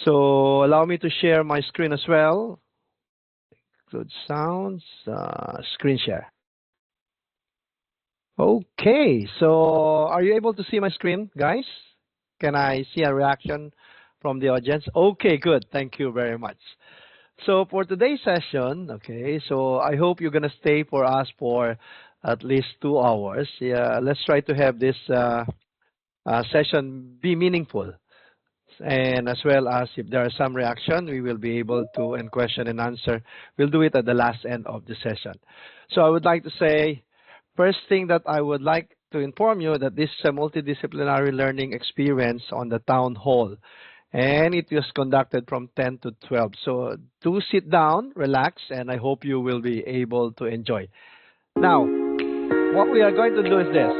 So allow me to share my screen as well. Good sounds, screen share. Okay, so are you able to see my screen, guys? Can I see a reaction from the audience? Okay, good. Thank you very much. So for today's session, okay, so I hope you're gonna stay for us for at least 2 hours. Yeah, let's try to have this session be meaningful, and as well as if there are some reaction, we will be able to, and question and answer, we'll do it at the last end of the session. So I would like to say, first thing that I would like to inform you that this is a multidisciplinary learning experience on the town hall, and it was conducted from 10 to 12. So do sit down, relax, and I hope you will be able to enjoy. Now, what we are going to do is this.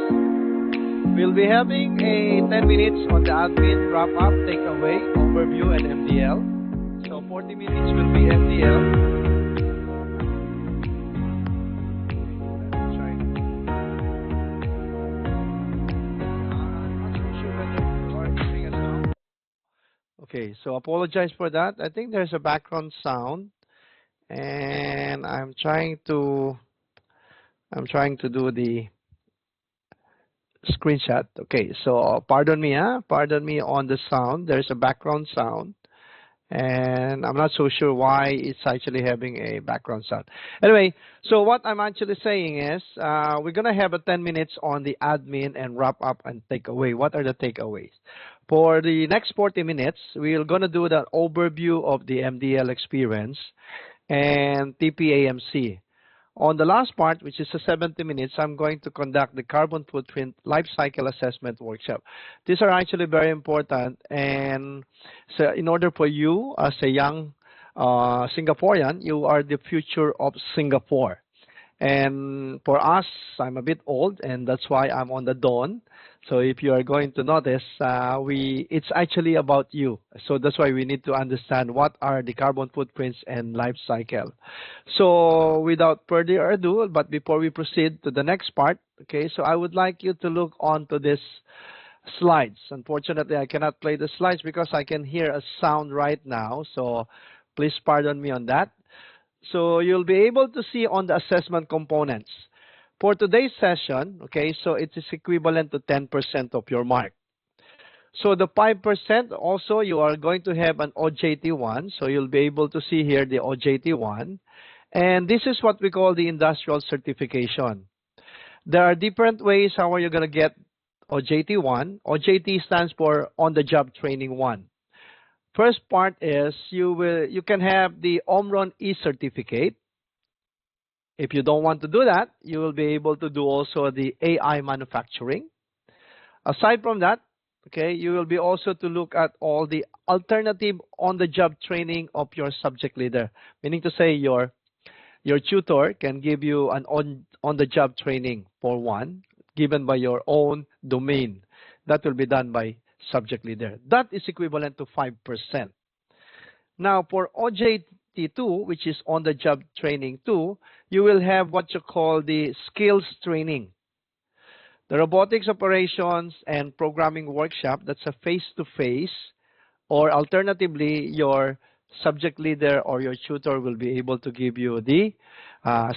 We'll be having a 10 minutes on the admin, wrap-up, takeaway, overview, and MDL. So 40 minutes will be MDL. Okay, so apologize for that. I think there's a background sound, and I'm trying to do the screenshot. Okay, so pardon me, pardon me on the sound. There's a background sound, and I'm not so sure why it's actually having a background sound. Anyway, so what I'm actually saying is we're gonna have a 10 minutes on the admin and wrap up and takeaway. What are the takeaways? For the next 40 minutes, we're gonna do the overview of the MDL experience and TPAMC. On the last part, which is the 70 minutes, I'm going to conduct the carbon footprint life cycle assessment workshop. These are actually very important, and so in order for you as a young Singaporean, you are the future of Singapore. And for us, I'm a bit old, and that's why I'm on the dawn. So if you are going to notice, it's actually about you. So that's why we need to understand what are the carbon footprints and life cycle. So without further ado, but before we proceed to the next part, okay, so I would like you to look onto this slides. Unfortunately, I cannot play the slides because I can hear a sound right now. So please pardon me on that. So you'll be able to see on the assessment components. For today's session, okay, so it is equivalent to 10% of your mark. So the 5% also, you are going to have an OJT1. So you'll be able to see here the OJT1. And this is what we call the industrial certification. There are different ways how are you going to get OJT1. OJT stands for on-the-job training 1. First part is you can have the Omron e-certificate. If you don't want to do that, you will be able to do also the AI manufacturing. Aside from that, okay, you will be also to look at all the alternative on-the-job training of your subject leader, meaning to say your tutor can give you an on-the-job training for one, given by your own domain. That will be done by subject leader. That is equivalent to 5%. Now, for OJT2, which is on-the-job training 2, you will have what you call the skills training. The robotics operations and programming workshop, that's a face-to-face, or alternatively, your subject leader or your tutor will be able to give you the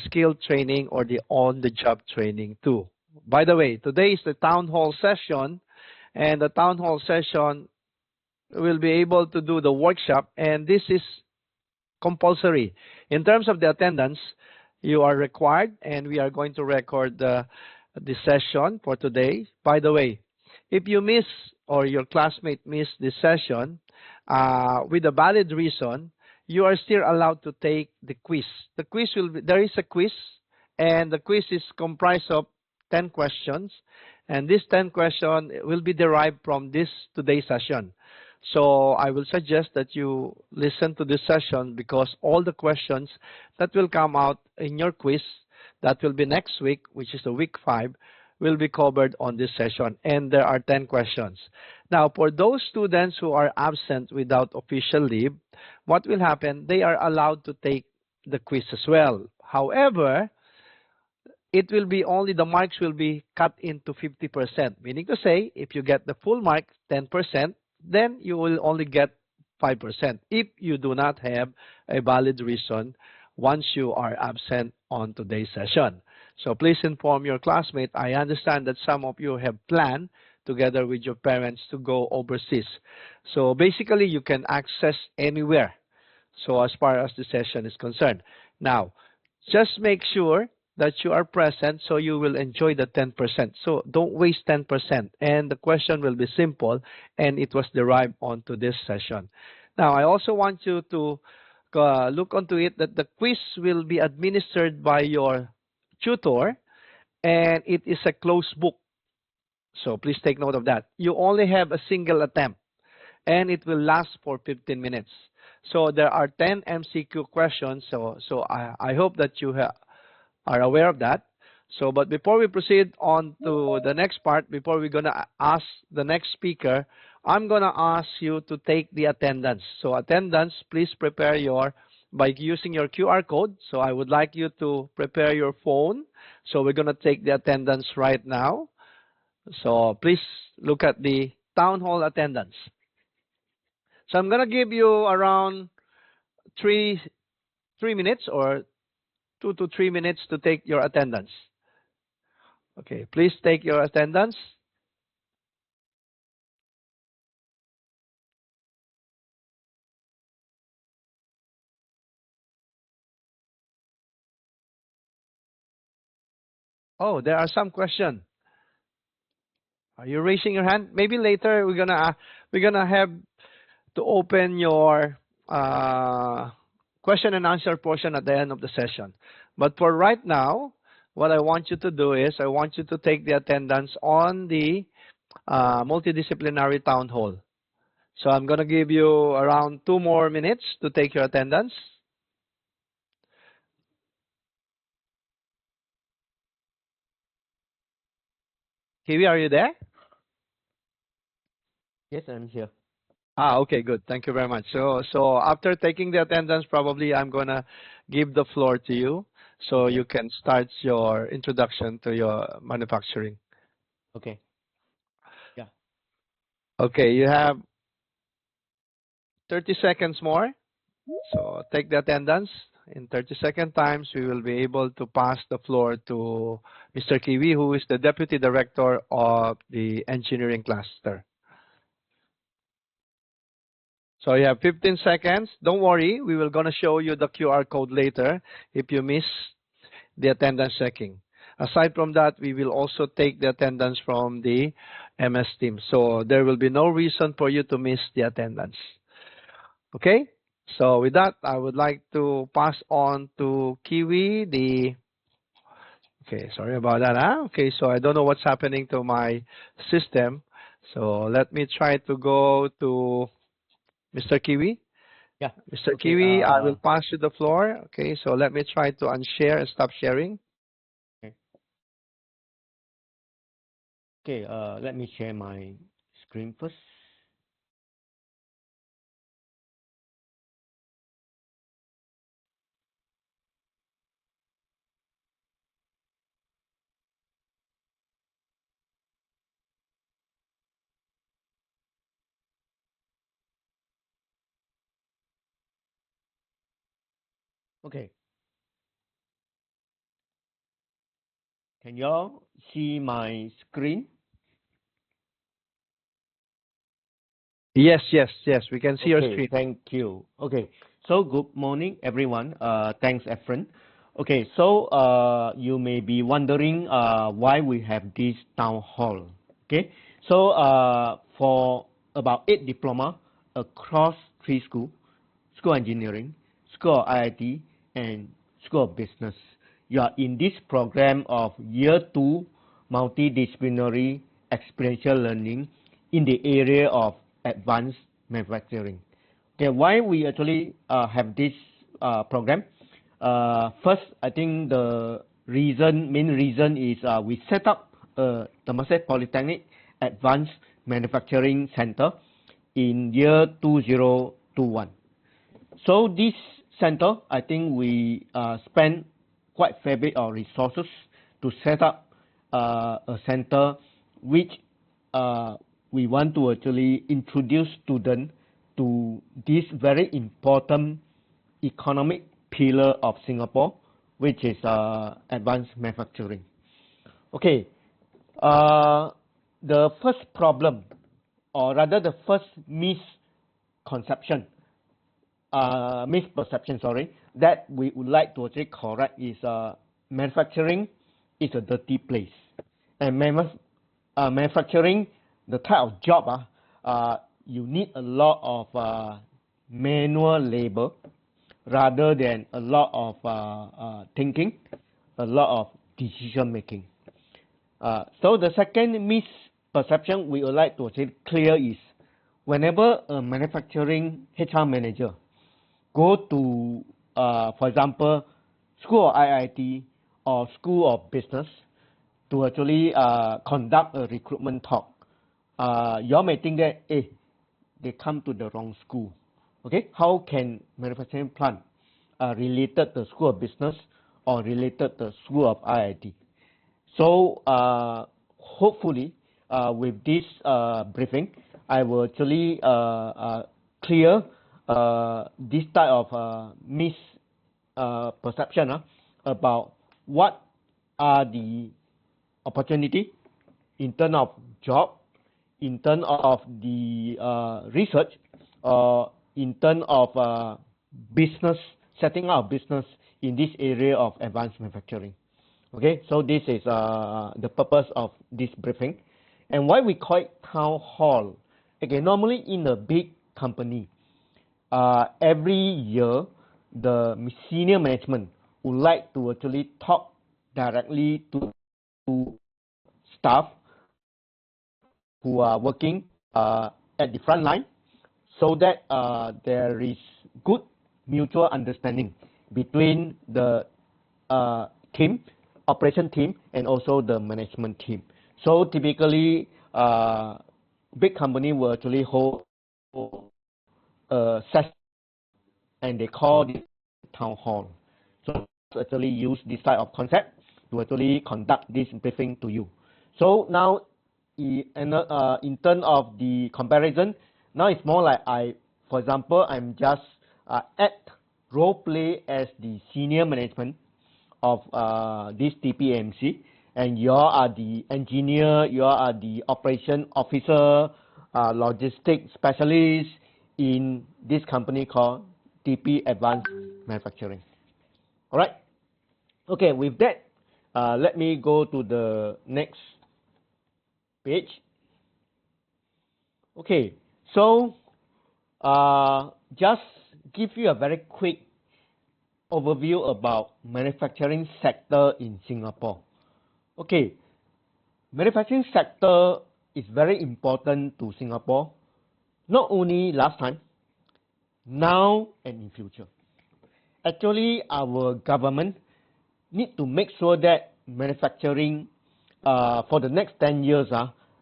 skill training or the on-the-job training 2. By the way, today is the town hall session, and the town hall session will be able to do the workshop, and this is compulsory. In terms of the attendance, you are required, and we are going to record the session for today. By the way, if you miss or your classmate missed this session with a valid reason, you are still allowed to take the quiz. The quiz will be, there is a quiz, and the quiz is comprised of 10 questions, and this 10 questions will be derived from this today's session. So I will suggest that you listen to this session, because all the questions that will come out in your quiz that will be next week, which is the week 5, will be covered on this session, and there are 10 questions. Now, for those students who are absent without official leave, what will happen? They are allowed to take the quiz as well. However, it will be only the marks will be cut into 50%, meaning to say if you get the full mark, 10%, then you will only get 5% if you do not have a valid reason once you are absent on today's session. So please inform your classmate. I understand that some of you have planned together with your parents to go overseas. So basically, you can access anywhere. So as far as the session is concerned. Now, just make sure that you are present so you will enjoy the 10%. So don't waste 10%. And the question will be simple, and it was derived onto this session. Now, I also want you to look onto it that the quiz will be administered by your tutor, and it is a closed book. So please take note of that. You only have a single attempt, and it will last for 15 minutes. So there are 10 MCQ questions. So I hope that you are aware of that. So, but before we proceed on to the next part, before we're gonna ask the next speaker, I'm gonna ask you to take the attendance. So attendance, please prepare by using your QR code. So I would like you to prepare your phone. So we're gonna take the attendance right now. So please look at the town hall attendance. So I'm gonna give you around three minutes or 2 to 3 minutes to take your attendance. Okay, please take your attendance. Oh, there are some questions. Are you raising your hand? Maybe later we're gonna have to open your question and answer portion at the end of the session. But for right now, what I want you to do is I want you to take the attendance on the multidisciplinary town hall. So I'm gonna give you around 2 more minutes to take your attendance. Kiwi, are you there? Yes, I'm here. Okay, good. Thank you very much. So after taking the attendance, probably I'm gonna give the floor to you, so Okay. you can start your introduction to your manufacturing. Okay. Yeah. Okay, you have 30 seconds more. So take the attendance. In 30-second times, we will be able to pass the floor to Mr. Kiwi, who is the Deputy Director of the Engineering Cluster. So you have 15 seconds. Don't worry, we will gonna show you the QR code later if you miss the attendance checking. Aside from that, we will also take the attendance from the MS team. So there will be no reason for you to miss the attendance. Okay? So with that, I would like to pass on to Kiwi, okay, sorry about that. Okay, so I don't know what's happening to my system. So let me try to go to Mr. Kiwi. Yeah. Mr. Okay. Kiwi, I will pass you the floor. Okay, so let me try to unshare and stop sharing. Okay. Okay. Let me share my screen first. Okay. Can y'all see my screen? Yes, we can see your Okay. screen. Thank you. Okay. So good morning, everyone. Thanks, Efren. Okay. So you may be wondering why we have this town hall. Okay. So for about 8 diploma across 3 schools, School of Engineering, School of IIT, and School of Business. You are in this program of Year 2 Multidisciplinary Experiential Learning in the area of advanced manufacturing. Okay, why we actually have this program? First, I think the main reason is we set up Temasek Polytechnic Advanced Manufacturing Center in year 2021. So this center, I think we spend quite a fair bit of resources to set up a center which we want to actually introduce students to this very important economic pillar of Singapore, which is advanced manufacturing. Okay, the first problem, or rather the first misperception, that we would like to actually correct is manufacturing is a dirty place. And manufacturing, the type of job, you need a lot of manual labor rather than a lot of thinking, a lot of decision making. So the second misperception we would like to actually clear is whenever a manufacturing HR manager go to, for example, School of IIT or School of Business to actually conduct a recruitment talk, you all may think that, hey, they come to the wrong school. Okay, how can manufacturing plant related to School of Business or related to School of IIT? So hopefully with this briefing, I will actually clear this type of misperception about what are the opportunity in terms of job, in terms of the research, or in terms of business, setting up business in this area of advanced manufacturing. Okay, so this is the purpose of this briefing. And why we call it town hall? Okay, normally in a big company, every year the senior management would like to actually talk directly to staff who are working at the front line, so that there is good mutual understanding between the team, operation team, and also the management team. So typically, big company will actually hold a session, and they call it town hall. So actually use this type of concept to actually conduct this briefing to you. So now, in terms of the comparison, now it's more like for example, I'm just act role play as the senior management of this TPAMC, and you are the engineer, you are the operation officer, logistics specialist in this company called TP Advanced Manufacturing. All right. Okay. With that, let me go to the next page. Okay. So just give you a very quick overview about manufacturing sector in Singapore. Okay, manufacturing sector is very important to Singapore, not only last time, now and in future. Actually, our government need to make sure that manufacturing for the next 10 years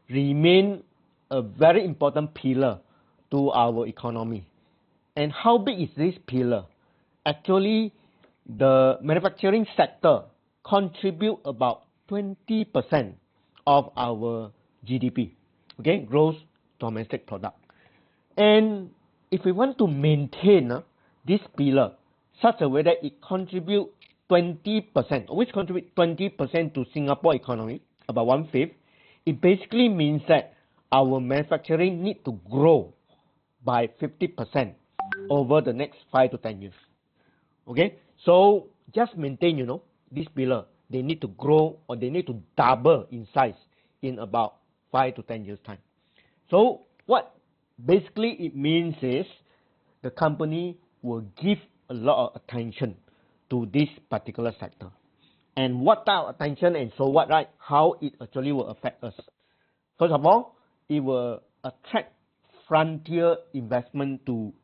remain a very important pillar to our economy. And how big is this pillar? Actually, the manufacturing sector contribute about 20% of our GDP, okay, gross domestic product. And if we want to maintain this pillar such a way that it contribute 20%, which contribute 20% to Singapore economy, about 1/5, it basically means that our manufacturing need to grow by 50% over the next 5 to 10 years. Okay, so just maintain, this pillar. They need to grow, or they need to double in size in about 5 to 10 years time. So what basically it means is the company will give a lot of attention to this particular sector. And what type of attention, and so what, right? How it actually will affect us. First of all, it will attract frontier investment to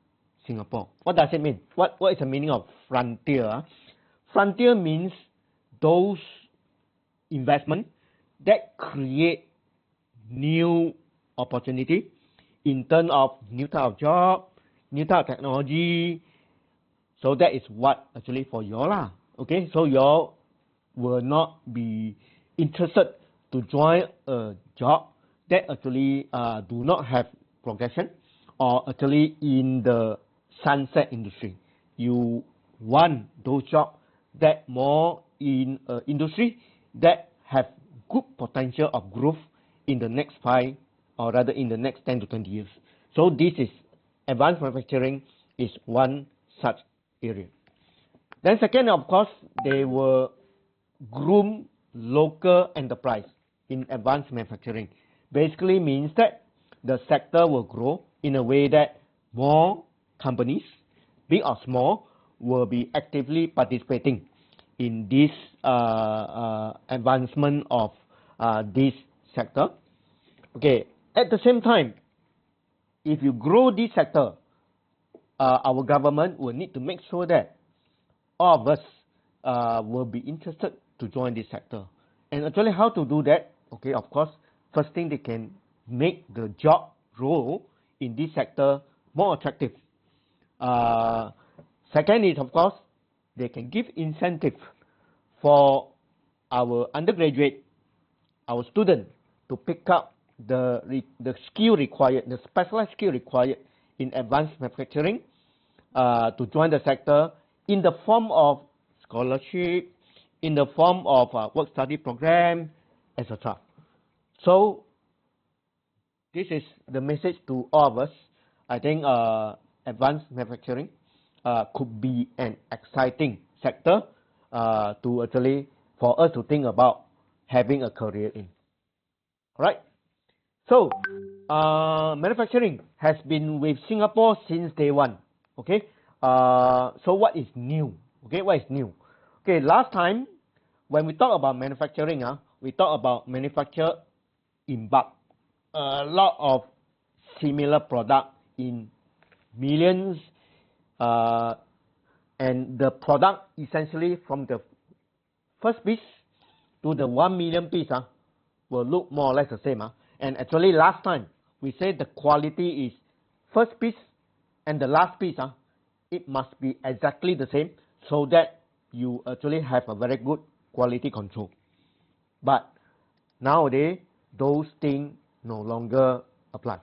Singapore. What does it mean? What is the meaning of frontier? Frontier means those investment that create new opportunity in terms of new type of job, new type of technology. So that is what actually for you all. Okay, so you all will not be interested to join a job that actually do not have progression, or actually in the sunset industry. You want those jobs that more in industry that have good potential of growth in the next 5 or rather in the next 10 to 20 years. So this is advanced manufacturing is one such area. Then second, of course, they will groom local enterprise in advanced manufacturing. Basically means that the sector will grow in a way that more companies, big or small, will be actively participating in this advancement of this sector. Okay. At the same time, if you grow this sector, our government will need to make sure that all of us will be interested to join this sector. And actually, how to do that? Okay, of course, first thing they can make the job role in this sector more attractive. Second is, of course, they can give incentive for our undergraduate, our student, to pick up the skill required, the specialized skill required in advanced manufacturing to join the sector in the form of scholarship, in the form of work study program, etc. So this is the message to all of us. I think advanced manufacturing could be an exciting sector to actually for us to think about having a career in. All right. So manufacturing has been with Singapore since day one. Okay. So what is new? Okay, what is new? Okay, last time when we talk about manufacturing, we talk about manufacture in bulk. A lot of similar product in millions, and the product essentially from the first piece to the 1 million piece will look more or less the same. And actually last time we said the quality is first piece and the last piece, it must be exactly the same so that you actually have a very good quality control. But nowadays those things no longer apply.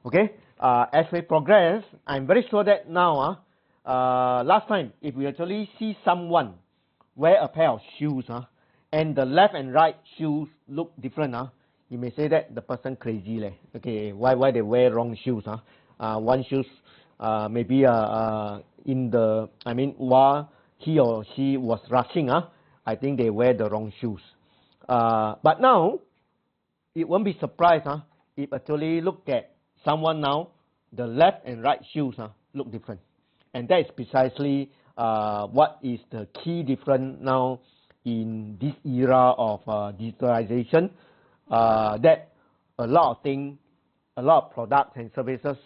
Okay, as we progress, I'm very sure that now, last time, if we actually see someone wear a pair of shoes, and the left and right shoes look different, you may say that the person crazy. Okay, why they wear wrong shoes? One shoes maybe in the, I mean, while he or she was rushing, I think they wear the wrong shoes. But now, it won't be surprised if actually look at someone now, the left and right shoes look different. And that is precisely what is the key difference now in this era of digitalization, that a lot of things, a lot of products and services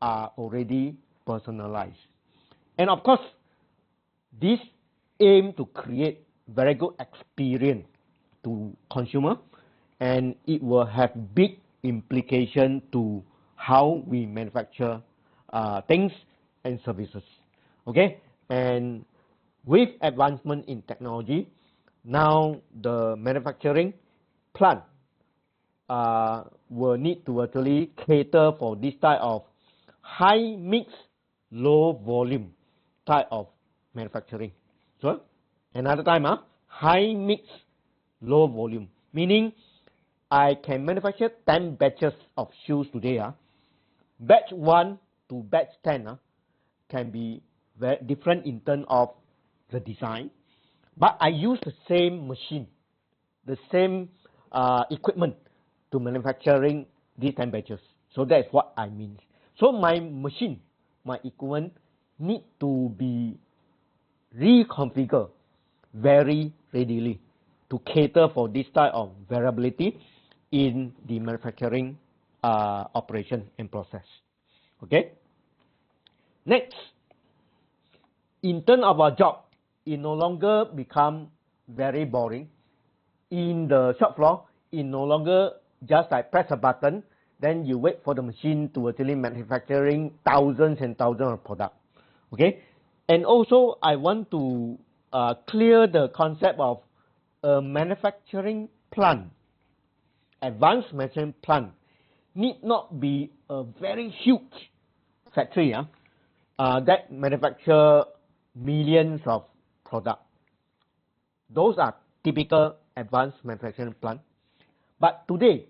are already personalized. And of course, this aim to create very good experience to consumer, and it will have big implication to how we manufacture things and services. Okay, and with advancement in technology, now the manufacturing plant will need to actually cater for this type of high mix, low volume type of manufacturing. So another time, high mix, low volume, meaning I can manufacture 10 batches of shoes today. Batch 1 to batch 10 can be very different in terms of the design, but I use the same machine, the same equipment to manufacturing these 10 batches. So that's what I mean. So my machine, my equipment need to be reconfigured very readily to cater for this type of variability in the manufacturing operation and process. Okay. Next, in terms of our job, it no longer become very boring. In the shop floor, it no longer just like press a button, then you wait for the machine to actually manufacturing thousands and thousands of products. Okay, and also I want to clear the concept of a manufacturing plant, advanced manufacturing plant, need not be a very huge factory that manufacture millions of products. Those are typical advanced manufacturing plant. But today,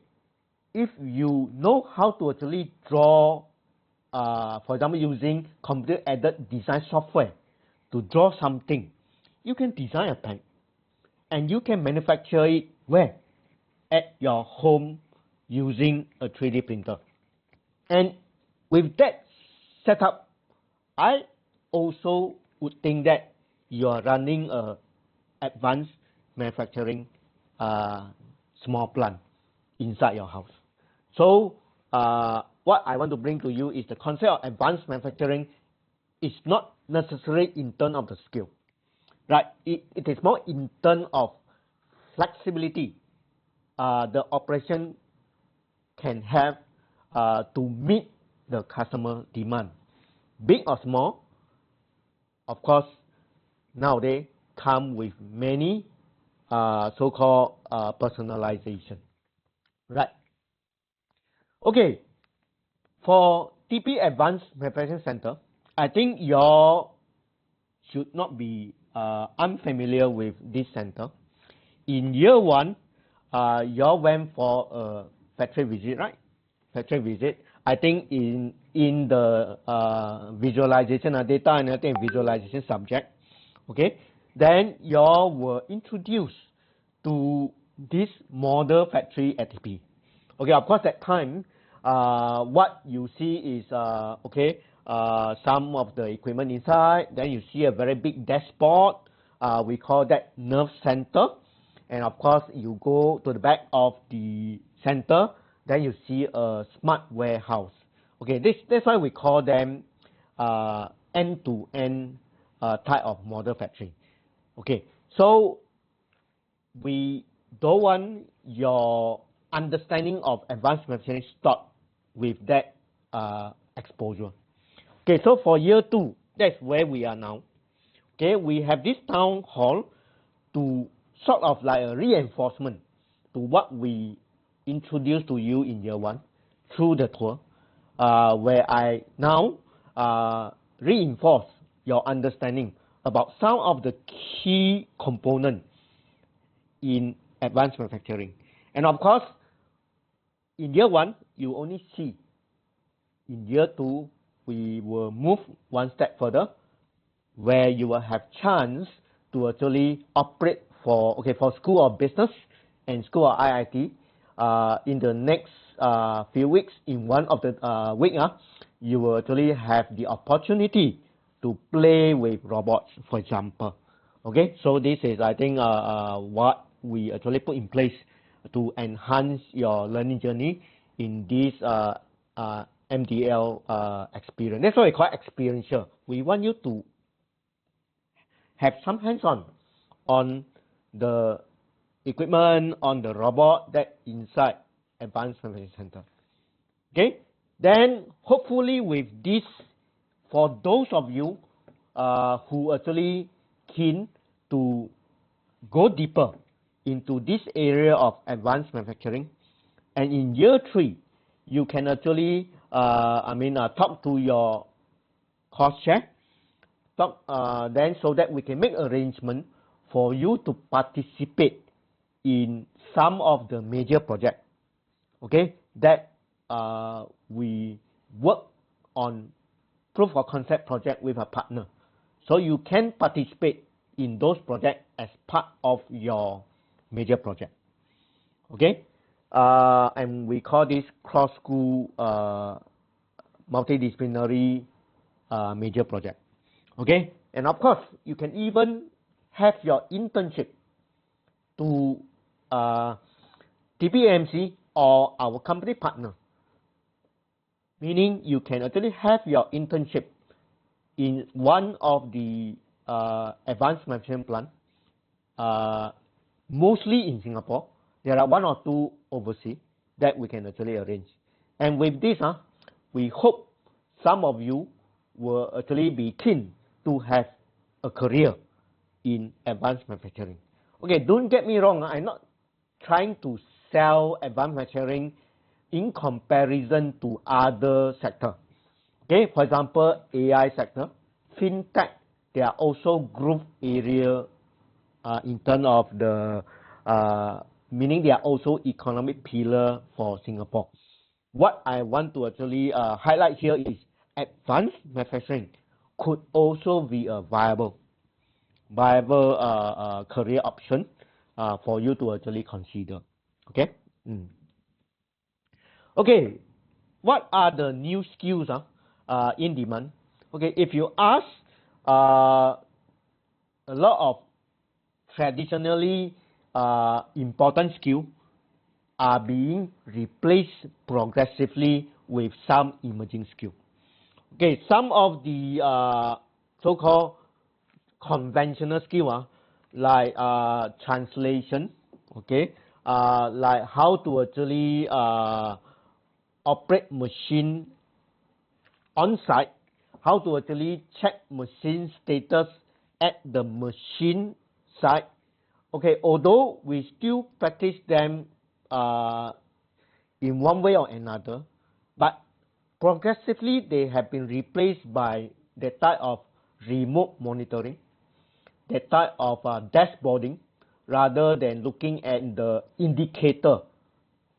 if you know how to actually draw, for example, using computer-aided design software to draw something, you can design a pen and you can manufacture it where? At your home using a 3D printer. And with that setup, I also would think that you are running a advanced manufacturing small plant inside your house. So what I want to bring to you is the concept of advanced manufacturing is not necessarily in terms of the skill, right? It is more in terms of flexibility the operation can have to meet the customer demand, big or small. Of course, nowadays come with many so-called personalization, right? Okay, for TP Advanced Manufacturing Center, I think you all should not be unfamiliar with this center. In year one, you all went for a factory visit, right? Factory visit. I think in the visualization data and visualization subject, okay, then you all were introduced to this model factory at TP. Okay, of course that time, what you see is some of the equipment inside. Then you see a very big dashboard. We call that nerve center. And of course, you go to the back of the center. Then you see a smart warehouse. Okay, that's why we call them end-to-end type of model factory. Okay, so we don't want your understanding of advanced manufacturing stop with that exposure. Okay, so for year two, that's where we are now. Okay, we have this town hall to sort of like a reinforcement to what we introduced to you in year one through the tour, where I now reinforce your understanding about some of the key components in advanced manufacturing. And of course, in year one, you only see. In year two, we will move one step further, where you will have chance to actually operate for School of Business and School of IIT. In the next few weeks, in one of the weeks, you will actually have the opportunity to play with robots, for example. Okay, so this is, I think, what we actually put in place to enhance your learning journey in this MDL experience. That's why we call it experiential. We want you to have some hands-on on the equipment, on the robot that inside Advanced Manufacturing Center. Okay, then hopefully with this, for those of you who actually keen to go deeper into this area of advanced manufacturing, and in year three, you can actually talk to your course chair, then so that we can make arrangement for you to participate in some of the major projects, okay, that we work on proof of concept project with a partner. So you can participate in those projects as part of your major project, okay? And we call this cross-school multidisciplinary major project, okay? And of course, you can even have your internship to TPAMC or our company partner, meaning you can actually have your internship in one of the advanced manufacturing plant, mostly in Singapore. There are one or two overseas that we can actually arrange. And with this, we hope some of you will actually be keen to have a career in advanced manufacturing. Okay, don't get me wrong, I'm not trying to sell advanced manufacturing in comparison to other sector. Okay, for example, AI sector, fintech, they are also group area in terms of the meaning they are also economic pillar for Singapore. What I want to actually highlight here is advanced manufacturing could also be a viable career option for you to actually consider. Okay. Okay, what are the new skills in demand? Okay, if you ask a lot of traditionally important skills are being replaced progressively with some emerging skills. Okay, some of the so-called conventional skills like translation, okay, like how to actually operate machine on site, how to actually check machine status at the machine site. Okay, although we still practice them in one way or another, but progressively they have been replaced by the type of remote monitoring, the type of dashboarding, rather than looking at the indicator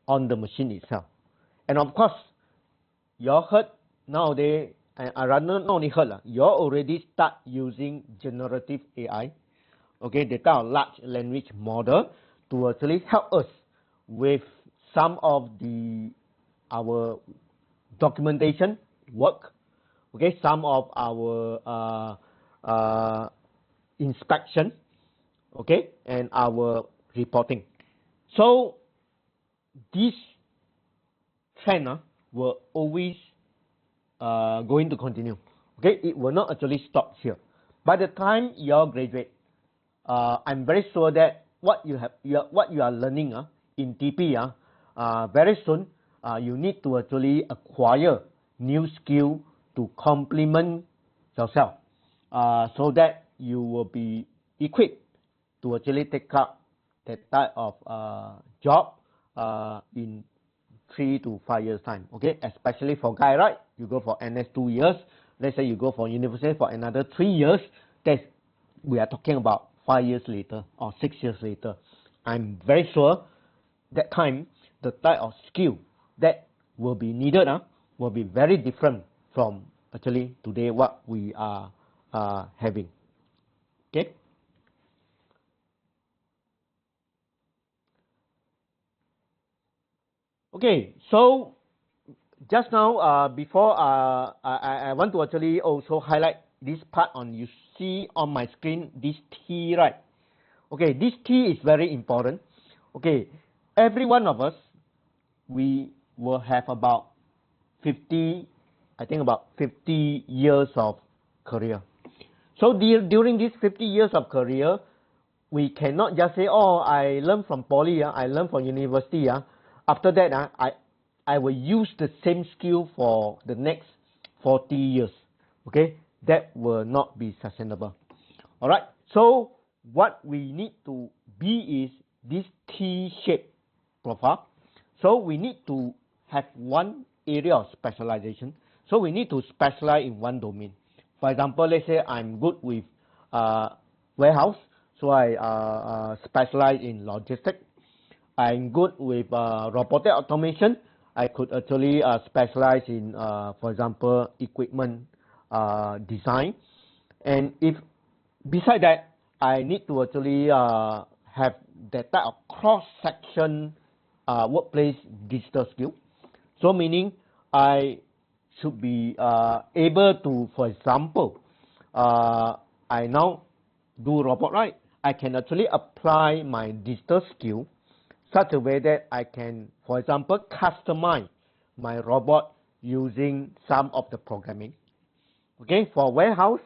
on the machine itself. And of course, you all heard nowadays, I rather not only heard, you all already start using generative AI, okay, the type of large language model to actually help us with some of our documentation work, okay, some of our inspection, okay, and our reporting. So this trend will always going to continue. Okay, it will not actually stop here. By the time you all graduate, I'm very sure that what you are learning in TP, very soon you need to actually acquire new skill to complement yourself, so that you will be equipped to actually take up that type of job in 3 to 5 years time. Okay, especially for guy, right? You go for NS 2 years. Let's say you go for university for another 3 years. That's, we are talking about 5 years later or 6 years later. I'm very sure that time the type of skill that will be needed will be very different from actually today what we are having. Okay. Okay, so just now, before I want to actually also highlight this part on, you see on my screen this T, right? Okay, this T is very important. Okay, every one of us, we will have about 50, I think about 50 years of career. So during these 50 years of career, we cannot just say, oh, I learned from poly, I learned from university. After that, I will use the same skill for the next 40 years. Okay, that will not be sustainable. All right, so what we need to be is this T-shaped profile. So we need to have one area of specialization. So we need to specialize in one domain. For example, let's say I'm good with warehouse, so I specialize in logistics. I'm good with robotic automation. I could actually specialize in, for example, equipment design. And if beside that, I need to actually have that type of cross-section workplace digital skill. So meaning I should be able to, for example, I now do robot, right? I can actually apply my digital skill such a way that I can, for example, customize my robot using some of the programming. Okay, for warehouse,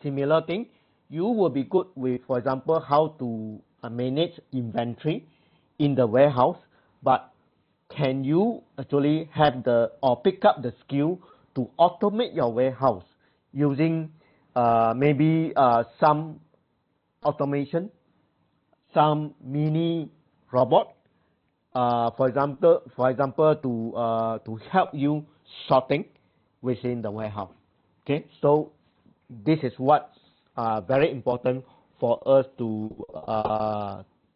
similar thing. You will be good with, for example, how to manage inventory in the warehouse, but can you actually have the, or pick up the skill to automate your warehouse using maybe some automation, some mini robot for example, to help you sorting within the warehouse. Okay, so this is what very important for us to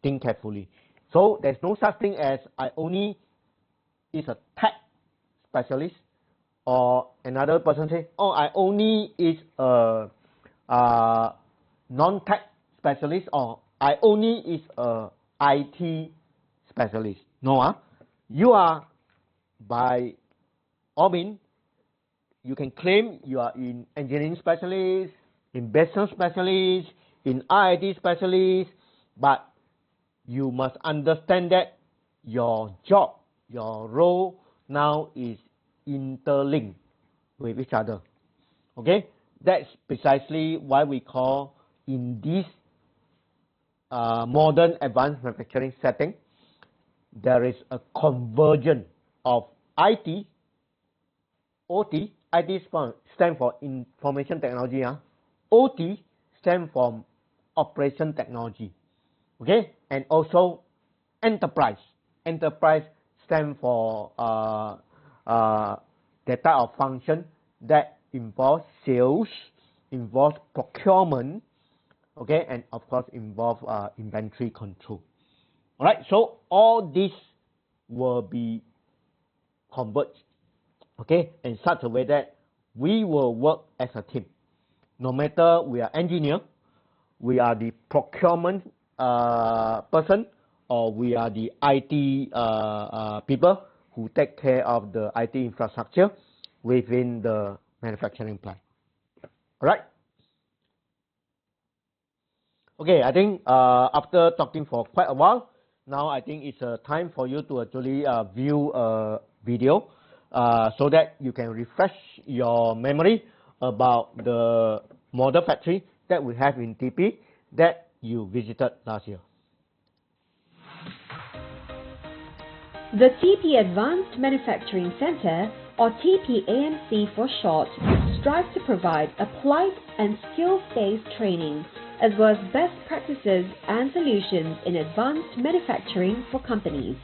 think carefully. So there's no such thing as I only is a tech specialist, or another person say, oh, I only is a non-tech specialist, or I only is a IT specialist. No, you are by all means, you can claim you are in engineering specialist, in business specialist, in IT specialist, but you must understand that your job, your role now is interlinked with each other. Okay, that's precisely why we call in this modern advanced manufacturing setting, there is a convergence of IT, OT. IT stands for information technology. OT stands for operation technology. Okay, and also enterprise. Enterprise stands for the type of function that involves sales, involves procurement, okay, and of course involve inventory control. All right, so all this will be converged, okay, in such a way that we will work as a team. No matter we are engineer, we are the procurement person, or we are the IT people who take care of the IT infrastructure within the manufacturing plant. All right. Okay, I think after talking for quite a while, now I think it's time for you to actually view a video so that you can refresh your memory about the model factory that we have in TP that you visited last year. The TP Advanced Manufacturing Center, or TPAMC for short, strives to provide applied and skills-based training as well as best practices and solutions in advanced manufacturing for companies.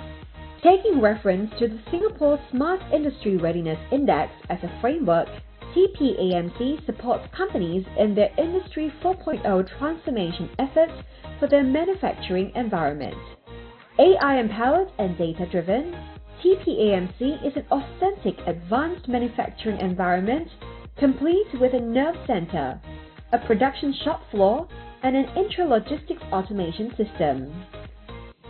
Taking reference to the Singapore Smart Industry Readiness Index as a framework, TPAMC supports companies in their Industry 4.0 transformation efforts for their manufacturing environment. AI-empowered and data-driven, TPAMC is an authentic advanced manufacturing environment complete with a nerve center, a production shop floor, and an intralogistics automation system.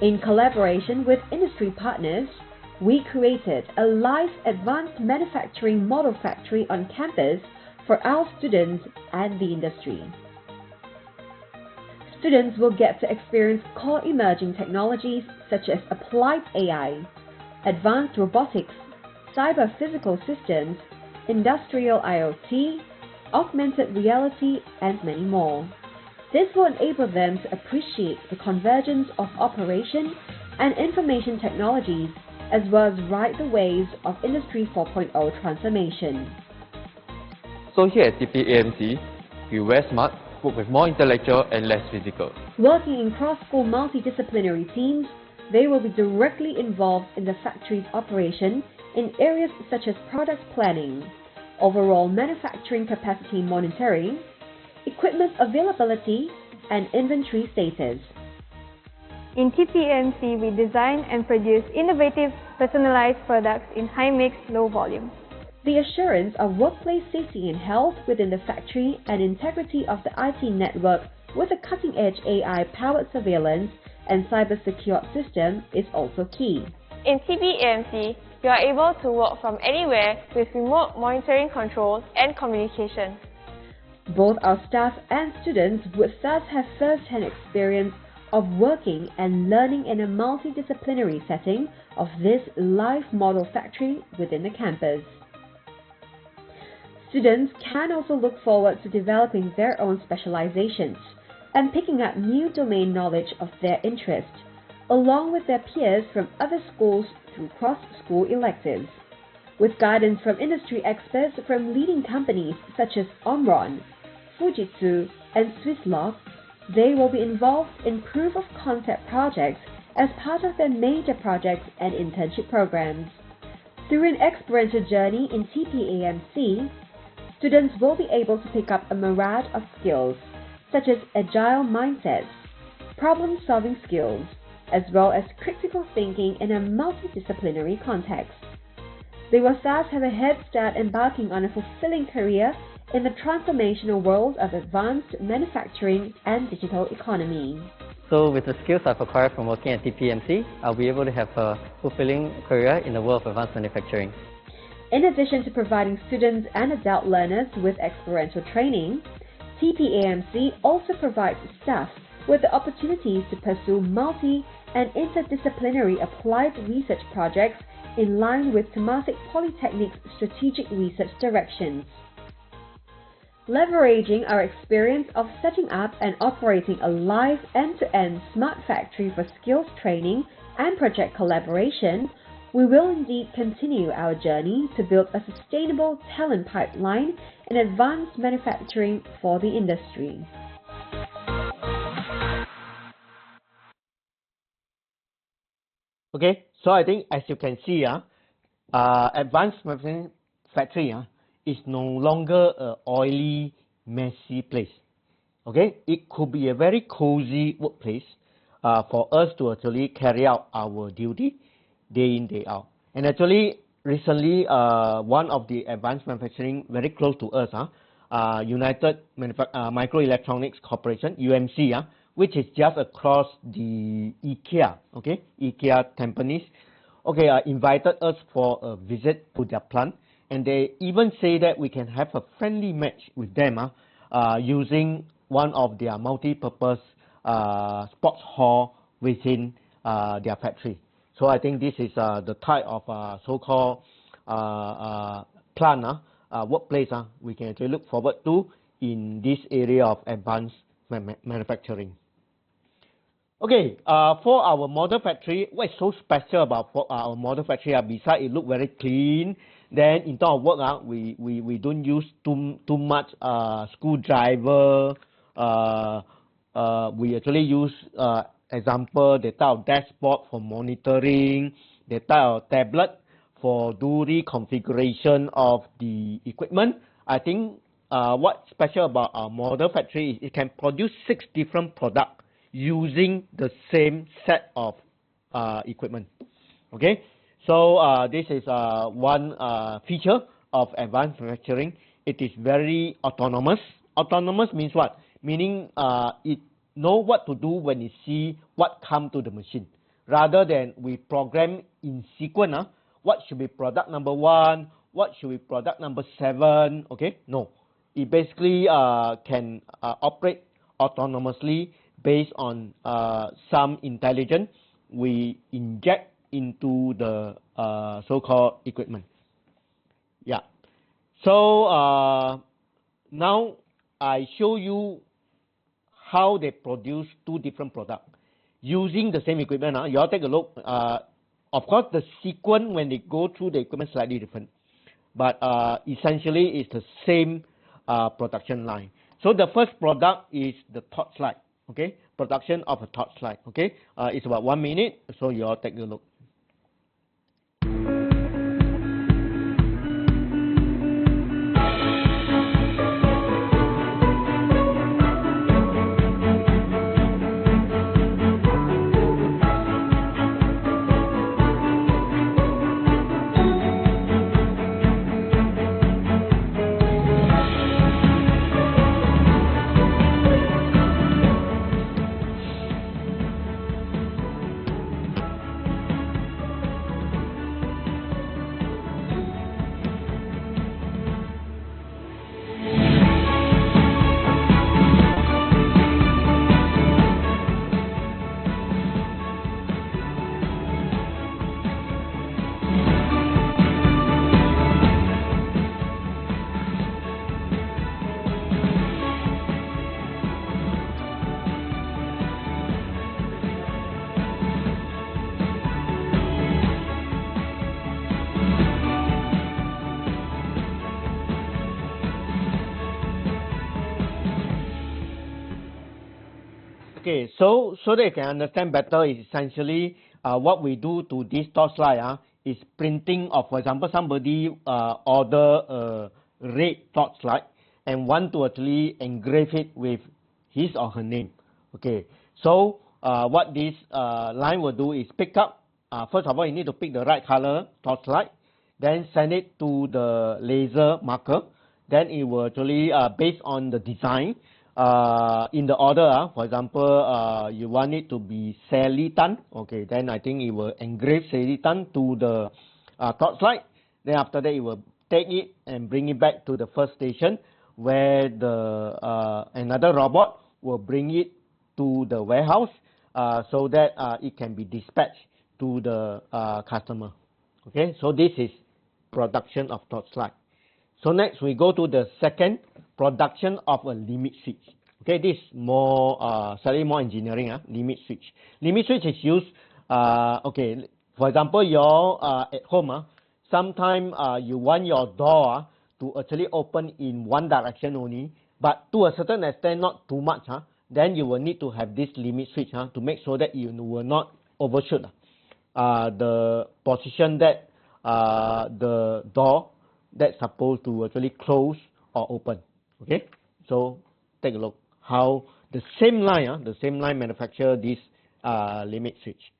In collaboration with industry partners, we created a live advanced manufacturing model factory on campus for our students and the industry. Students will get to experience core emerging technologies such as applied AI, advanced robotics, cyber physical systems, industrial IoT, augmented reality, and many more. This will enable them to appreciate the convergence of operation and information technologies as well as ride the waves of Industry 4.0 transformation. So here at TPAMC, we wear smart, work with more intellectual and less physical. Working in cross-school multidisciplinary teams, they will be directly involved in the factory's operation in areas such as product planning, overall manufacturing capacity monitoring, equipment availability, and inventory status. In TPAMC, we design and produce innovative, personalized products in high-mix, low-volume. The assurance of workplace safety and health within the factory and integrity of the IT network with a cutting-edge AI-powered surveillance and cyber-secured system is also key. In TPAMC, you are able to work from anywhere with remote monitoring controls and communication. Both our staff and students would thus have first-hand experience of working and learning in a multidisciplinary setting of this live model factory within the campus. Students can also look forward to developing their own specializations and picking up new domain knowledge of their interest, along with their peers from other schools through cross-school electives. With guidance from industry experts from leading companies such as Omron, Fujitsu, and Swisslog, they will be involved in proof-of-concept projects as part of their major projects and internship programs. Through an experiential journey in TPAMC, students will be able to pick up a myriad of skills, such as agile mindsets, problem-solving skills, as well as critical thinking in a multidisciplinary context. They will thus have a head start embarking on a fulfilling career in the transformational world of advanced manufacturing and digital economy. So with the skills I've acquired from working at TPMC, I'll be able to have a fulfilling career in the world of advanced manufacturing. In addition to providing students and adult learners with experiential training, TPAMC also provides staff with the opportunities to pursue multi- and interdisciplinary applied research projects in line with Temasek Polytechnic's strategic research directions. Leveraging our experience of setting up and operating a live end-to-end smart factory for skills training and project collaboration, we will indeed continue our journey to build a sustainable talent pipeline in advanced manufacturing for the industry. Okay, so I think as you can see, advanced manufacturing factory is no longer an oily, messy place. Okay, it could be a very cozy workplace for us to actually carry out our duty day in, day out. And actually, recently, one of the advanced manufacturing very close to us, United Microelectronics Corporation, UMC, which is just across the IKEA, okay, IKEA Tampines, okay, invited us for a visit to their plant, and they even say that we can have a friendly match with them using one of their multi-purpose sports hall within their factory. So I think this is the type of so-called plant, workplace we can actually look forward to in this area of advanced manufacturing. Okay, for our model factory, what is so special about our model factory? Besides it look very clean, then in terms of work, we don't use too much screwdriver. We actually use example the type of dashboard for monitoring, the type of tablet for do reconfiguration of the equipment. I think what's special about our model factory is it can produce 6 different products using the same set of equipment. Okay, so this is one feature of advanced manufacturing. It is very autonomous. Autonomous means what? Meaning it know what to do when it see what come to the machine, rather than we program in sequence. What should be product number 1? What should be product number 7? Okay, no. It basically can operate autonomously based on some intelligence we inject into the so-called equipment. Yeah. So now I show you how they produce 2 different products using the same equipment. You all take a look. Of course, the sequence when they go through the equipment is slightly different, but essentially it's the same production line. So the first product is the torch light. Okay, production of a torch light. Okay, it's about 1 minute. So you all take a look. Okay, so that you can understand better, is essentially what we do to this torchlight is printing of, for example, somebody order a red torchlight and want to actually engrave it with his or her name. Okay, so what this line will do is pick up, first of all you need to pick the right color torchlight, then send it to the laser marker, then it will actually based on the design, in the order, for example, you want it to be Sally Tan, okay, then I think it will engrave Sally Tan to the torchlight. Then after that, it will take it and bring it back to the first station, where the another robot will bring it to the warehouse, so that it can be dispatched to the customer. Okay, so this is production of torchlight. So next we go to the second, production of a limit switch. Okay, this is more slightly more engineering. Limit switch. Limit switch is used. Okay, for example, you're at home. Sometimes you want your door to actually open in one direction only, but to a certain extent, not too much. Then you will need to have this limit switch to make sure that you will not overshoot the position that the door that's supposed to actually close or open. Okay, so take a look how the same line manufacture this limit switch.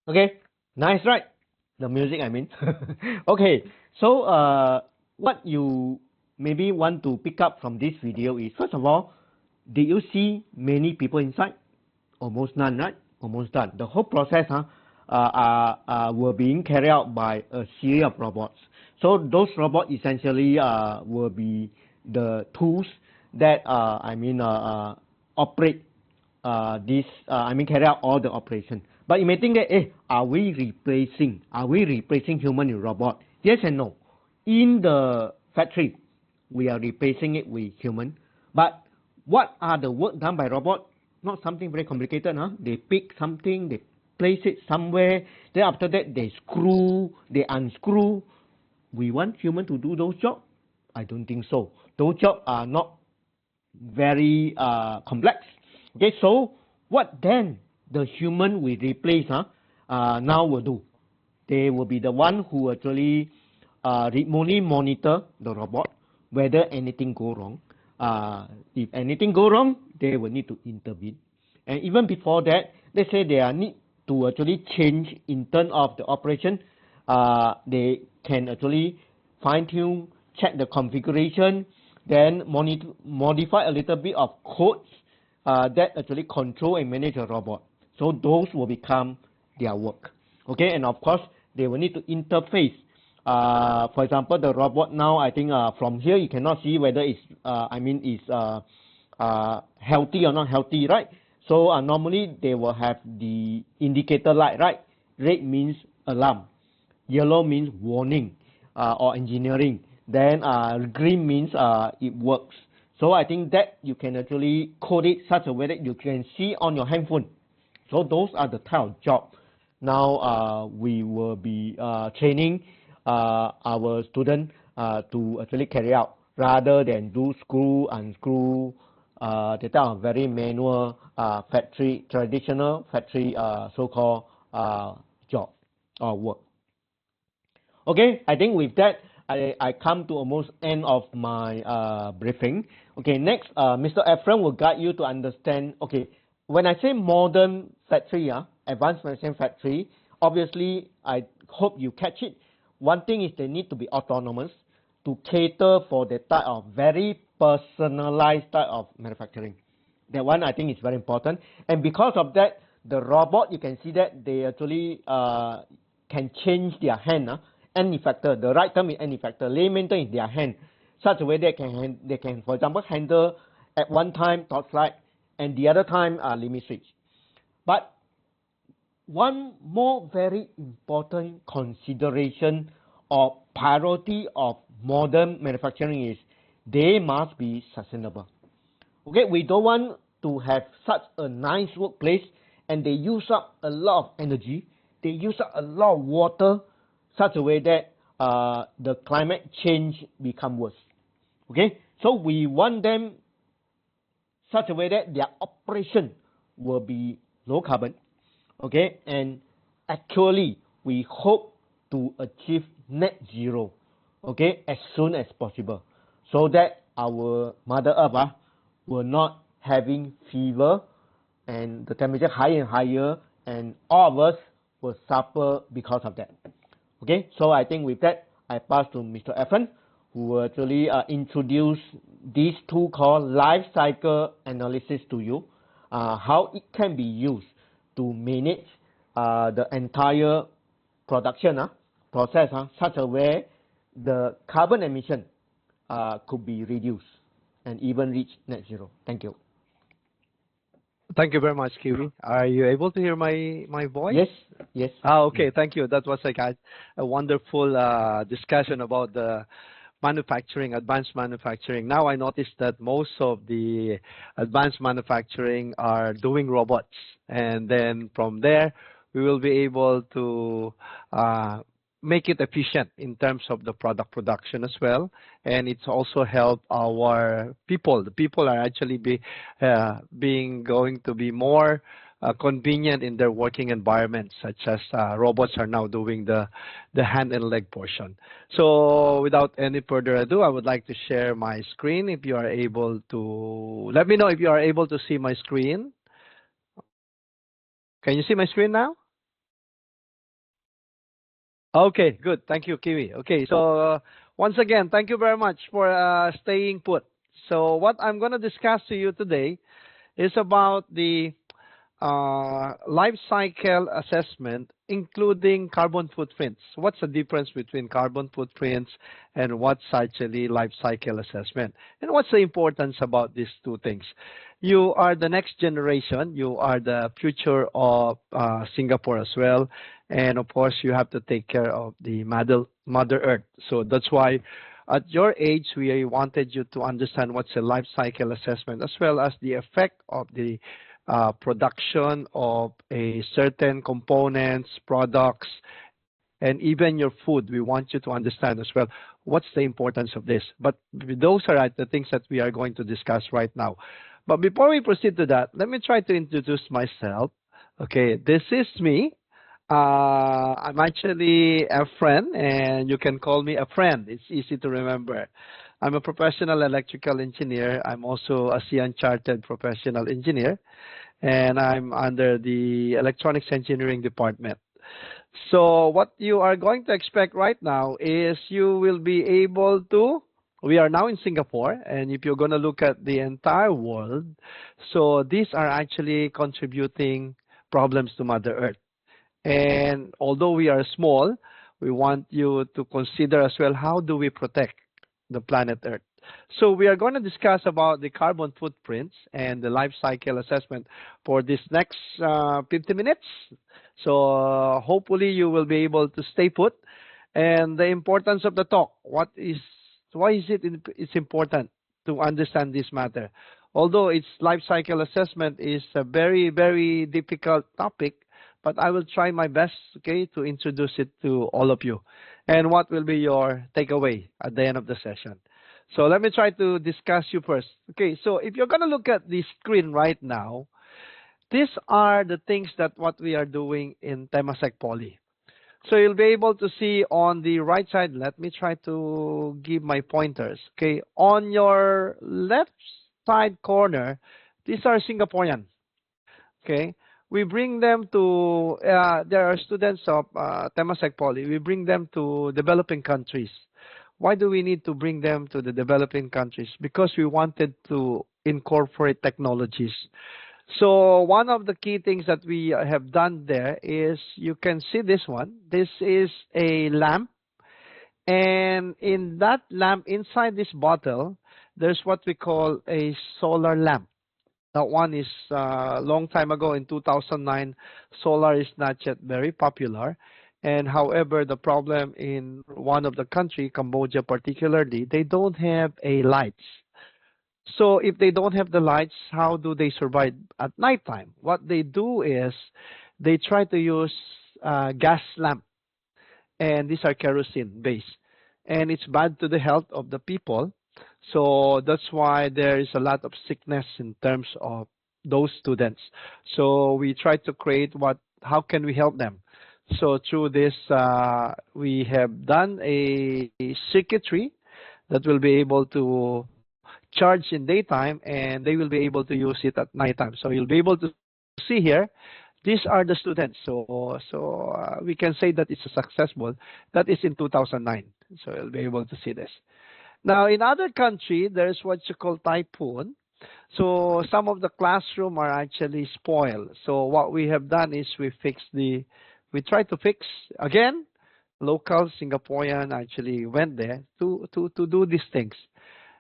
Okay, nice, right? The music, I mean. Okay, so what you maybe want to pick up from this video is, first of all, did you see many people inside? Almost none, right? Almost done. The whole process were being carried out by a series of robots. So those robots essentially will be the tools that operate carry out all the operation. But you may think that, are we replacing human with robot? Yes and no. In the factory, we are replacing it with human. But what are the work done by robot? not something very complicated, huh? They pick something, they place it somewhere, then after that they screw, they unscrew. We want human to do those jobs? I don't think so. Those jobs are not very complex. Okay, so what then the human will replace now will do? They will be the one who actually remotely monitor the robot whether anything go wrong. If anything go wrong, they will need to intervene. And even before that, let's say they are need to actually change in terms of the operation. They can actually fine tune, check the configuration, then modify a little bit of codes that actually control and manage a robot. So those will become their work. Okay, and of course they will need to interface. For example, the robot now, I think from here you cannot see whether it's healthy or not healthy, right? So normally they will have the indicator light, right? Red means alarm, yellow means warning or engineering, then green means it works. So I think that you can actually code it such a way that you can see on your handphone. So those are the type of job. Now we will be training our students to actually carry out rather than do screw, unscrew, the type of very manual factory, traditional factory so-called job or work. Okay, I think with that, I come to almost end of my briefing. Okay, next, Mr. Ephraim will guide you to understand, okay, when I say modern factory, advanced manufacturing factory, obviously, I hope you catch it. One thing is they need to be autonomous to cater for the type of very personalized type of manufacturing. That one I think is very important. And because of that, the robot, you can see that they actually can change their hand. End effector, the right term is end effector. Layman term is their hand. Such a way they can, for example, handle at one time torchlight and the other time limit switch. But one more very important consideration or priority of modern manufacturing is they must be sustainable. Okay, we don't want to have such a nice workplace and they use up a lot of energy, they use up a lot of water, such a way that the climate change become worse. Okay, so we want them such a way that their operation will be low carbon. Okay, and actually we hope to achieve net zero, okay, as soon as possible, so that our Mother Earth will not having fever and the temperature higher and higher, and all of us will suffer because of that. Okay, so I think with that, I pass to Mr. Ephraim, who will actually introduce these two called life cycle analysis to you, how it can be used to manage the entire production process such a way the carbon emission could be reduced and even reach net zero. Thank you. Thank you very much, Kiwi. Are you able to hear my voice? Yes, yes. Okay, thank you. That was a wonderful discussion about the manufacturing, advanced manufacturing. Now I noticed that most of the advanced manufacturing are doing robots, and then from there we will be able to make it efficient in terms of the product production as well, and it's also help our people. The people are actually going to be more convenient in their working environment, such as robots are now doing the hand and leg portion. So without any further ado, I would like to share my screen. If you are able to, let me know if you are able to see my screen. Can you see my screen now? Okay, good. Thank you, Kiwi. Okay, so once again, thank you very much for staying put. So what I'm going to discuss to you today is about the life cycle assessment, including carbon footprints. What's the difference between carbon footprints and what's actually life cycle assessment? And what's the importance about these two things? You are the next generation. You are the future of Singapore as well. And of course, you have to take care of the Mother Earth. So that's why at your age, we wanted you to understand what's a life cycle assessment, as well as the effect of the production of a certain components, products, and even your food. We want you to understand as well what's the importance of this. But those are the things that we are going to discuss right now. But before we proceed to that, let me try to introduce myself. Okay, this is me. I'm actually a friend, and you can call me a friend. It's easy to remember. I'm a professional electrical engineer. I'm also a CN Chartered professional engineer, and I'm under the electronics engineering department. So what you are going to expect right now is you will be able to, we are now in Singapore, and if you're going to look at the entire world, so these are actually contributing problems to Mother Earth. And although we are small, we want you to consider as well, how do we protect the planet Earth? So we are going to discuss about the carbon footprints and the life cycle assessment for this next 50 minutes. So hopefully you will be able to stay put. And the importance of the talk, why is it's important to understand this matter? Although its life cycle assessment is a very, very difficult topic, but I will try my best, okay, to introduce it to all of you. And what will be your takeaway at the end of the session? So let me try to discuss you first. Okay, so if you're going to look at the screen right now, these are the things that what we are doing in Temasek Poly. So you'll be able to see on the right side, let me try to give my pointers. Okay, on your left side corner, these are Singaporean. Okay, we bring them to, there are students of Temasek Poly. We bring them to developing countries. Why do we need to bring them to the developing countries? Because we wanted to incorporate technologies. So one of the key things that we have done there is, you can see this one. This is a lamp. And in that lamp, inside this bottle, there's what we call a solar lamp. That one is a long time ago in 2009. Solar is not yet very popular. And however, the problem in one of the country, Cambodia particularly, they don't have a lights. So if they don't have the lights, how do they survive at nighttime? What they do is they try to use gas lamp, and these are kerosene based, and it's bad to the health of the people. So that's why there is a lot of sickness in terms of those students. So we try to create how can we help them? So through this, we have done a circuitry that will be able to charge in daytime, and they will be able to use it at nighttime. So you'll be able to see here, these are the students. So we can say that it's a successful. That is in 2009. So you'll be able to see this. Now in other country, there's what you call typhoon. So some of the classroom are actually spoiled. So what we have done is we try to fix again. Local Singaporean actually went there to do these things.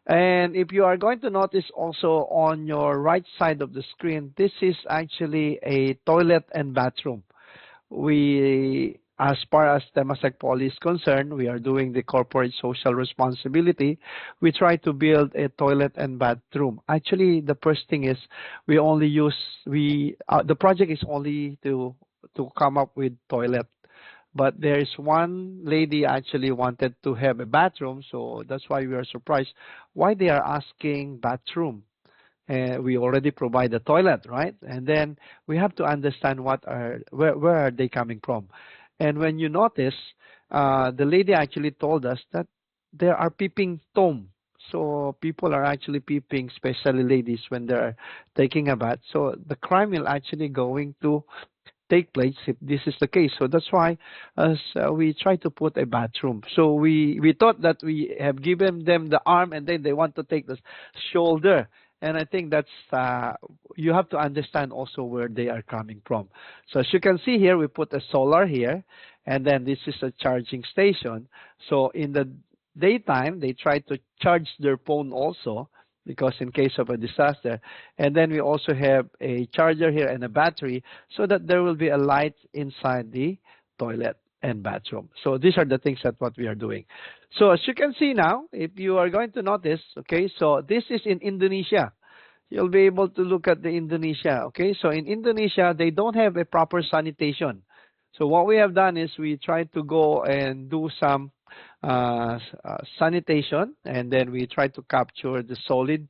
And if you are going to notice also on your right side of the screen, this is actually a toilet and bathroom. As far as Temasek Poly is concerned, we are doing the corporate social responsibility. We try to build a toilet and bathroom. Actually, the first thing is the project is only to come up with toilet. But there is one lady actually wanted to have a bathroom, so that's why we are surprised why they are asking bathroom. We already provide the toilet, right? And then we have to understand where are they coming from. And when you notice, the lady actually told us that there are peeping Tom. So people are actually peeping, especially ladies, when they're taking a bath. So the crime will actually going to take place if this is the case. So that's why we try to put a bathroom. So we thought that we have given them the arm and then they want to take the shoulder. And I think that's, you have to understand also where they are coming from. So as you can see here, we put a solar here, and then this is a charging station. So in the daytime, they try to charge their phone also, because in case of a disaster. And then we also have a charger here and a battery, so that there will be a light inside the toilet and bathroom. So these are the things that what we are doing. So as you can see now, if you are going to notice, okay, so this is in Indonesia. you'll be able to look at the Indonesia. Okay, so in Indonesia, they don't have a proper sanitation. So what we have done is we try to go and do some sanitation, and then we try to capture the solid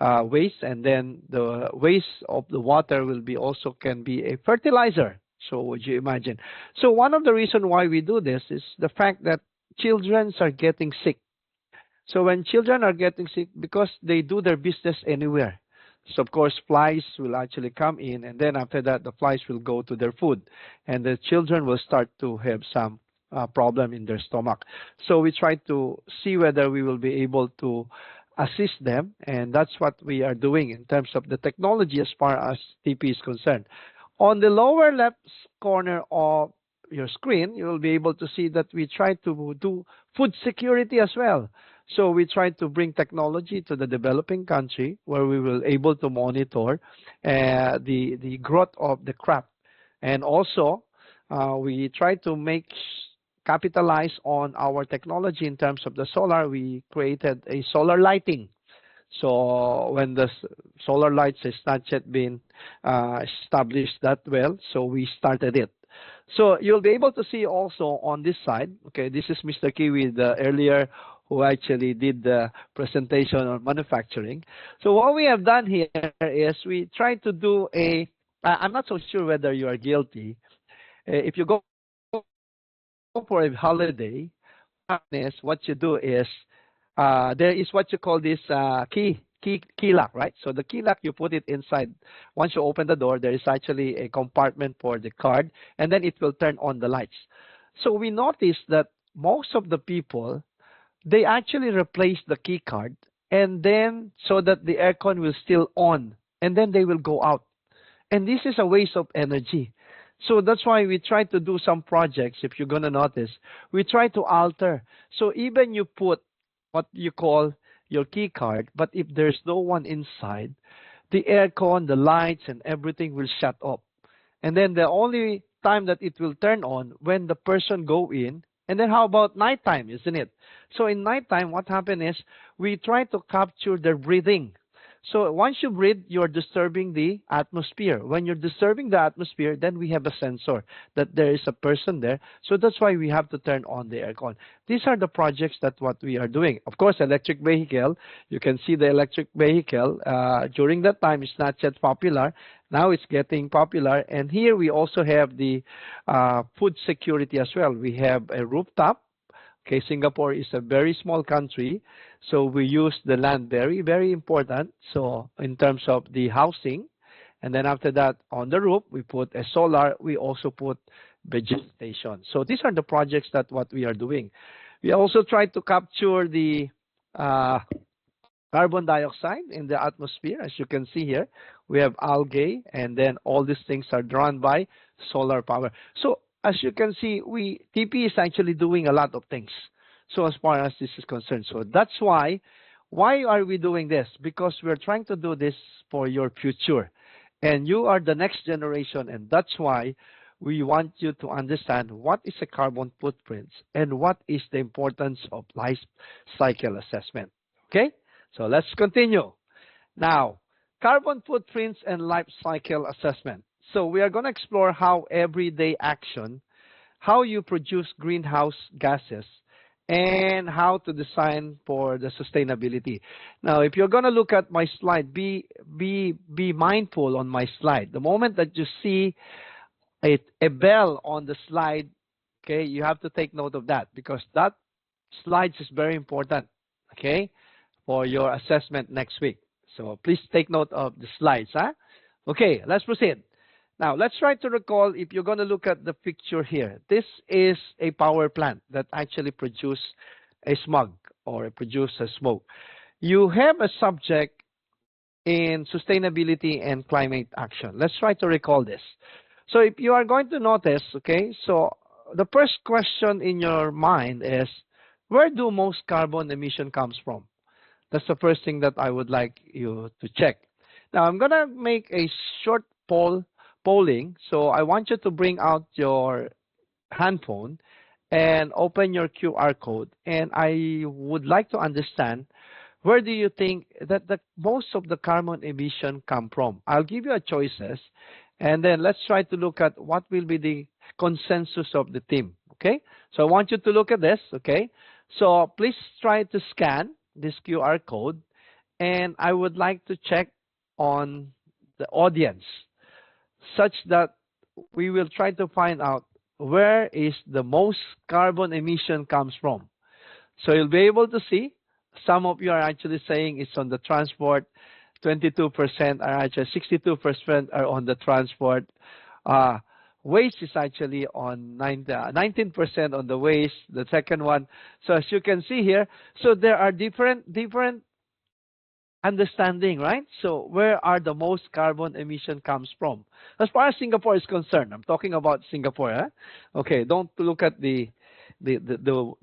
waste, and then the waste of the water will be also can be a fertilizer. So would you imagine? So one of the reasons why we do this is the fact that children are getting sick. So when children are getting sick, because they do their business anywhere, so of course flies will actually come in, and then after that the flies will go to their food, and the children will start to have some problem in their stomach. So we try to see whether we will be able to assist them, and that's what we are doing in terms of the technology as far as TP is concerned. On the lower left corner of your screen, you will be able to see that we try to do food security as well. So we try to bring technology to the developing country where we will able to monitor the growth of the crop. And also, we try to capitalize on our technology in terms of the solar. We created a solar lighting. So when the solar lights has not yet been established that well, so we started it. So you'll be able to see also on this side, okay, this is Mr. Kiwi, the earlier who actually did the presentation on manufacturing. So what we have done here is we try to do I'm not so sure whether you are guilty. If you go for a holiday, what you do is, there is what you call this key lock, right? So the key lock, you put it inside. Once you open the door, there is actually a compartment for the card, and then it will turn on the lights. So we noticed that most of the people, they actually replace the key card, and then so that the aircon will still on, and then they will go out. And this is a waste of energy. So that's why we try to do some projects. If you're going to notice, we try to alter. So even you put what you call your key card, but if there's no one inside, the aircon, the lights, and everything will shut off. And then the only time that it will turn on when the person go in. And then how about nighttime, isn't it? So in nighttime, what happens is we try to capture their breathing. So once you breathe, you're disturbing the atmosphere. When you're disturbing the atmosphere, then we have a sensor that there is a person there. So that's why we have to turn on the aircon. These are the projects that what we are doing. Of course, electric vehicle, you can see the electric vehicle. During that time, it's not yet popular. Now it's getting popular. And here we also have the food security as well. We have a rooftop. Okay, Singapore is a very small country, so we use the land very, very important. So in terms of the housing, and then after that on the roof, we put a solar, we also put vegetation. So these are the projects that what we are doing. We also try to capture the carbon dioxide in the atmosphere. As you can see here, we have algae, and then all these things are drawn by solar power. So as you can see, TP is actually doing a lot of things. So as far as this is concerned, so that's why are we doing this? Because we're trying to do this for your future, and you are the next generation, and that's why we want you to understand what is a carbon footprint and what is the importance of life cycle assessment. Okay, so let's continue. Now, carbon footprints and life cycle assessment. So we are going to explore how everyday action, how you produce greenhouse gases, and how to design for the sustainability. Now, if you're going to look at my slide, be mindful on my slide. The moment that you see a bell on the slide, okay, you have to take note of that, because that slide is very important, okay, for your assessment next week. So please take note of the slides, huh? Okay, let's proceed. Now, let's try to recall, if you're going to look at the picture here, this is a power plant that actually produces a smog or produce a smoke. You have a subject in sustainability and climate action. Let's try to recall this. So if you are going to notice, okay, so the first question in your mind is, where do most carbon emission comes from? That's the first thing that I would like you to check. Now, I'm going to make a short polling. So I want you to bring out your handphone and open your QR code. And I would like to understand where do you think that the most of the carbon emission come from? I'll give you a choices, and then let's try to look at what will be the consensus of the team. Okay, so I want you to look at this. Okay, so please try to scan this QR code, and I would like to check on the audience such that we will try to find out where is the most carbon emission comes from. So you'll be able to see some of you are actually saying it's on the transport, 22% are actually, 62% are on the transport. Waste is actually on 19% on the waste, the second one. So as you can see here, so there are different understanding, right? So where are the most carbon emission comes from? As far as Singapore is concerned, I'm talking about Singapore. Huh? Okay, don't look at the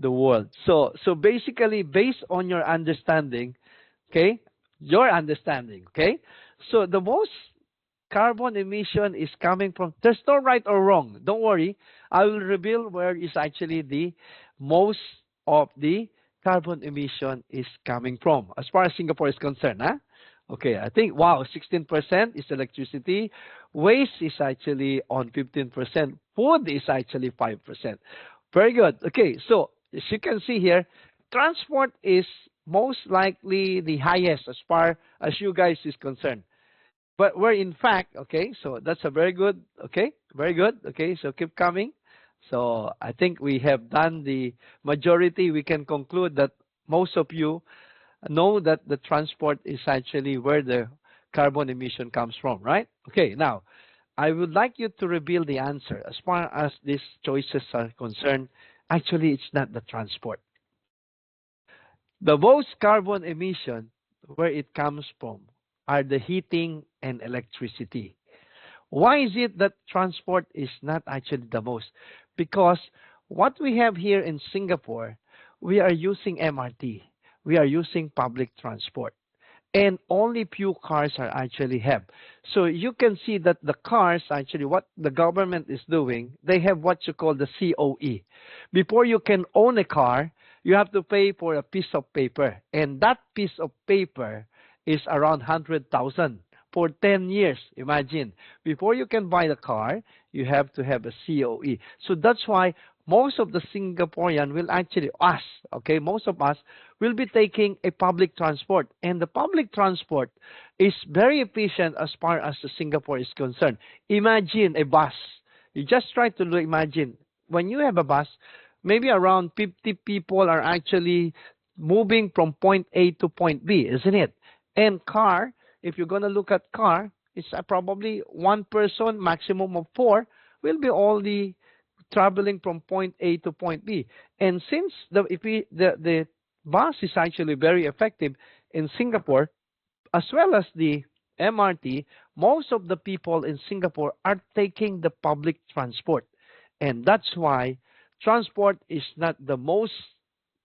world. So basically, based on your understanding, okay, okay. So the most carbon emission is coming from. There's no right or wrong. Don't worry. I will reveal where is actually the most of the carbon emission is coming from, as far as Singapore is concerned. Huh? Okay, I think, wow, 16% is electricity. Waste is actually on 15%. Food is actually 5%. Very good. Okay, so as you can see here, transport is most likely the highest as far as you guys is concerned. But we're in fact, okay, so that's a very good, okay, very good. Okay, so keep coming. So I think we have done the majority. We can conclude that most of you know that the transport is actually where the carbon emission comes from, right? Okay, now I would like you to reveal the answer. As far as these choices are concerned, actually it's not the transport. The most carbon emission, where it comes from, are the heating and electricity. Why is it that transport is not actually the most? Because what we have here in Singapore, we are using MRT. We are using public transport. And only few cars are actually have. So you can see that the cars, actually what the government is doing, they have what you call the COE. Before you can own a car, you have to pay for a piece of paper. And that piece of paper is around 100,000 for 10 years. Imagine, before you can buy the car, you have to have a COE. So that's why most of the Singaporean will actually, us, okay, most of us will be taking a public transport. And the public transport is very efficient as far as the Singapore is concerned. Imagine a bus. You just try to imagine, when you have a bus, maybe around 50 people are actually moving from point A to point B, isn't it? And car, if you're going to look at car, it's probably one person, maximum of 4, will be only traveling from point A to point B. And since the bus is actually very effective in Singapore, as well as the MRT, most of the people in Singapore are taking the public transport. And that's why transport is not the most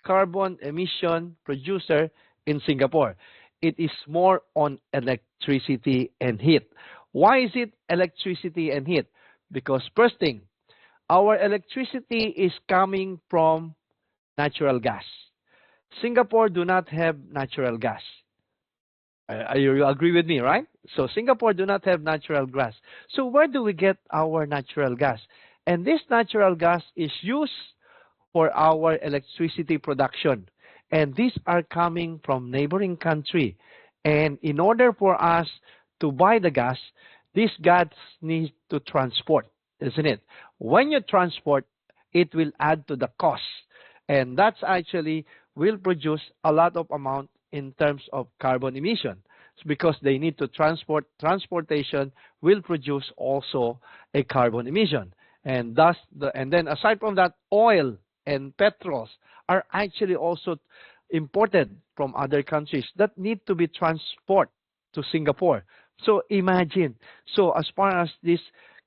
carbon emission producer in Singapore. It is more on electricity and heat. Why is it electricity and heat? Because first thing, our electricity is coming from natural gas. Singapore do not have natural gas. You agree with me, right? So Singapore do not have natural gas. So where do we get our natural gas? And this natural gas is used for our electricity production. And these are coming from neighboring country. And in order for us to buy the gas, this gas needs to transport, isn't it? When you transport, it will add to the cost. And that's actually will produce a lot of amount in terms of carbon emission. It's because they need to transport. Transportation will produce also a carbon emission. And thus, and then aside from that, oil and petrols are actually also imported from other countries that need to be transported to Singapore. So imagine, so as far as this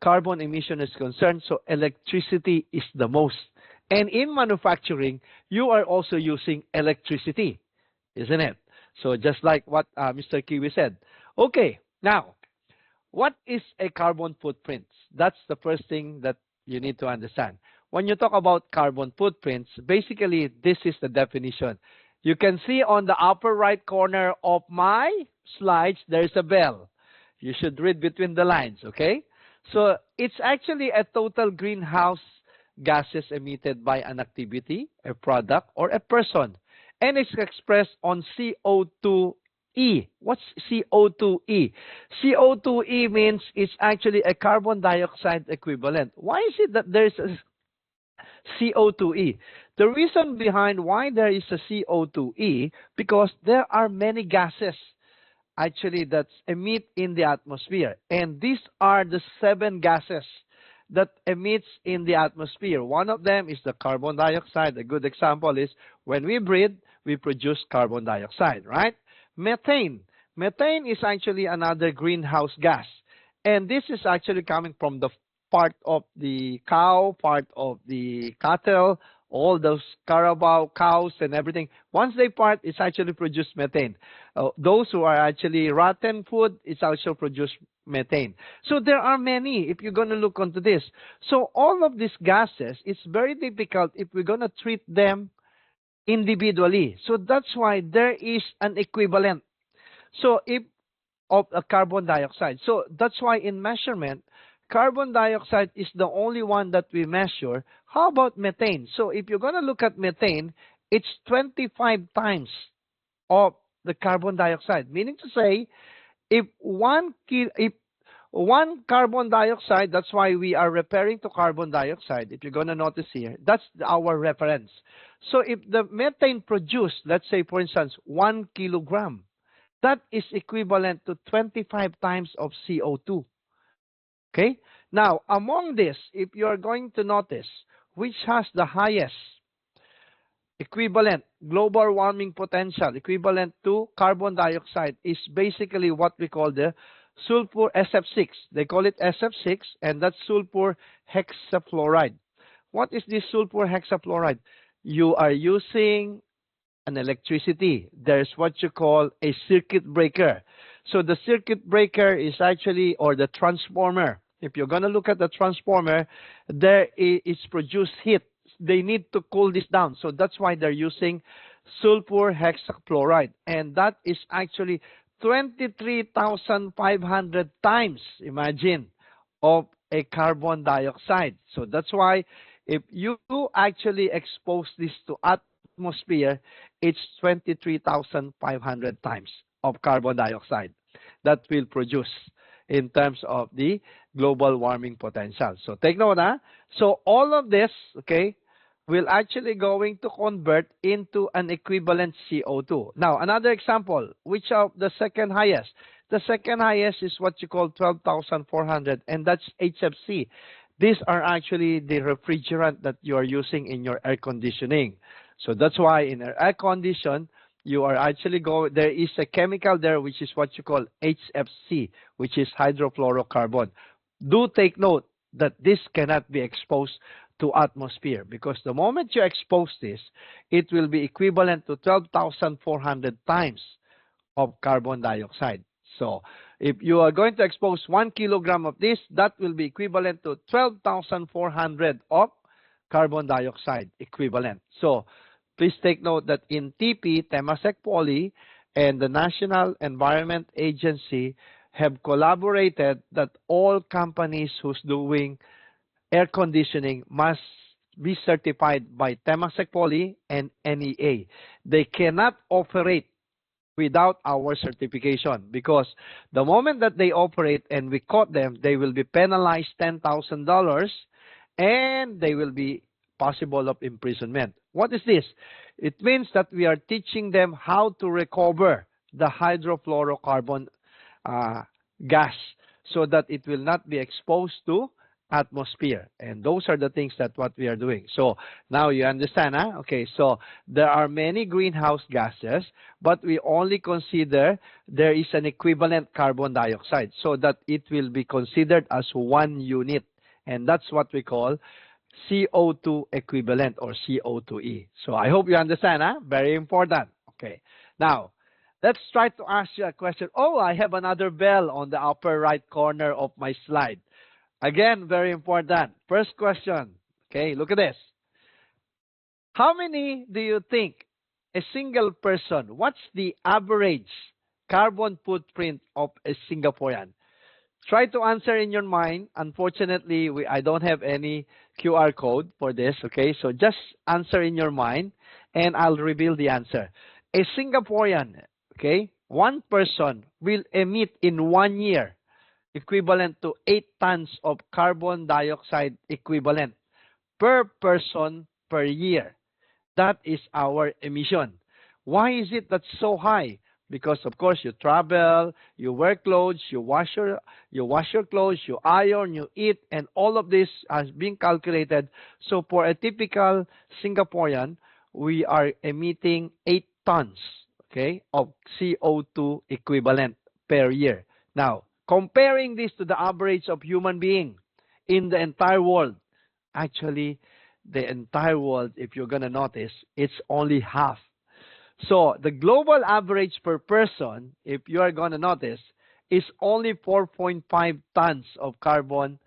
carbon emission is concerned, so electricity is the most. And in manufacturing, you are also using electricity, isn't it? So just like what Mr. Kiwi said. Okay, now, what is a carbon footprint? That's the first thing that you need to understand. When you talk about carbon footprints, basically this is the definition. You can see on the upper right corner of my slides, there's a bell. You should read between the lines, okay? So it's actually a total greenhouse gases emitted by an activity, a product, or a person. And it's expressed on CO2e. What's CO2e? CO2e means it's actually a carbon dioxide equivalent. Why is it that there's a CO2e? The reason behind why there is a CO2e, because there are many gases actually that emit in the atmosphere. And these are the 7 gases that emits in the atmosphere. One of them is the carbon dioxide. A good example is when we breathe, we produce carbon dioxide, right? Methane. Methane is actually another greenhouse gas. And this is actually coming from the part of the cow, part of the cattle, all those carabao, cows, and everything. Once they part, it's actually produce methane. Those who are actually rotten food, it's also produce methane. So there are many, if you're going to look onto this. So all of these gases, it's very difficult if we're going to treat them individually. So that's why there is an equivalent. So if of a carbon dioxide. So that's why in measurement, carbon dioxide is the only one that we measure. How about methane? So if you're going to look at methane, it's 25 times of the carbon dioxide. Meaning to say, if one carbon dioxide, that's why we are referring to carbon dioxide. If you're going to notice here, that's our reference. So if the methane produced, let's say, for instance, 1 kilogram, that is equivalent to 25 times of CO2. Okay? Now, among this, if you are going to notice, which has the highest equivalent global warming potential, equivalent to carbon dioxide, is basically what we call the sulfur SF6. They call it SF6, and that's sulfur hexafluoride. What is this sulfur hexafluoride? You are using an electricity. There's what you call a circuit breaker. So the circuit breaker is actually, or the transformer. If you're going to look at the transformer, there is produced heat. They need to cool this down. So that's why they're using sulfur hexafluoride. And that is actually 23,500 times, imagine, of a carbon dioxide. So that's why if you actually expose this to atmosphere, it's 23,500 times of carbon dioxide that will produce in terms of the global warming potential. So take note, huh? So all of this, okay, will actually going to convert into an equivalent CO2. Now, another example, which of the second highest? The second highest is what you call 12,400, and that's HFC. These are actually the refrigerant that you are using in your air conditioning. So that's why in an air condition, you are actually there is a chemical there which is what you call HFC, which is hydrofluorocarbon. Do take note that this cannot be exposed to atmosphere, because the moment you expose this, it will be equivalent to 12,400 times of carbon dioxide. So if you are going to expose 1 kilogram of this, that will be equivalent to 12,400 of carbon dioxide equivalent. So please take note that in TP, Temasek Poly, and the National Environment Agency have collaborated that all companies who's doing air conditioning must be certified by Temasek Poly and NEA. They cannot operate without our certification, because the moment that they operate and we caught them, they will be penalized $10,000 and they will be possible of imprisonment. What is this? It means that we are teaching them how to recover the hydrofluorocarbon gas so that it will not be exposed to atmosphere. And those are the things that what we are doing. So now you understand, huh? Okay, so there are many greenhouse gases, but we only consider there is an equivalent carbon dioxide so that it will be considered as one unit. And that's what we call CO2 equivalent, or CO2e. So I hope you understand, huh? Very important. Okay. Now, let's try to ask you a question. Oh, I have another bell on the upper right corner of my slide. Again, very important. First question. Okay, look at this. How many do you think a single person, what's the average carbon footprint of a Singaporean? Try to answer in your mind. Unfortunately, I don't have any QR code for this, okay? So just answer in your mind, and I'll reveal the answer. A Singaporean, okay, one person will emit in 1 year equivalent to 8 tons of carbon dioxide equivalent per person per year. That is our emission. Why is it that's so high? Because of course you travel, you wear clothes, you wash your clothes, you iron, you eat, and all of this has been calculated. So for a typical Singaporean, we are emitting 8 tons, okay, of CO2 equivalent per year. Now, comparing this to the average of human being in the entire world, actually, the entire world, if you're going to notice, it's only half. So the global average per person, if you are going to notice, is only 4.5 tons of carbon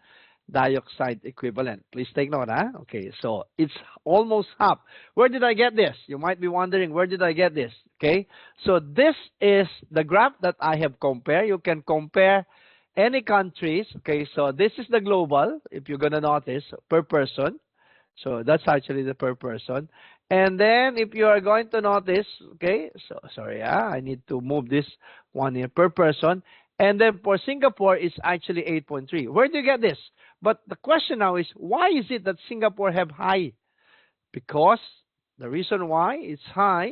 dioxide equivalent. Please take note, huh? Okay, so it's almost half. Where did I get this? You might be wondering, where did I get this? Okay, so this is the graph that I have compared. You can compare any countries. Okay, so this is the global, if you're going to notice, per person. So that's actually the per person. And then if you are going to notice, okay, so sorry, I need to move this one here per person. And then for Singapore, it's actually 8.3. Where do you get this? But the question now is, why is it that Singapore have high? Because the reason why it's high,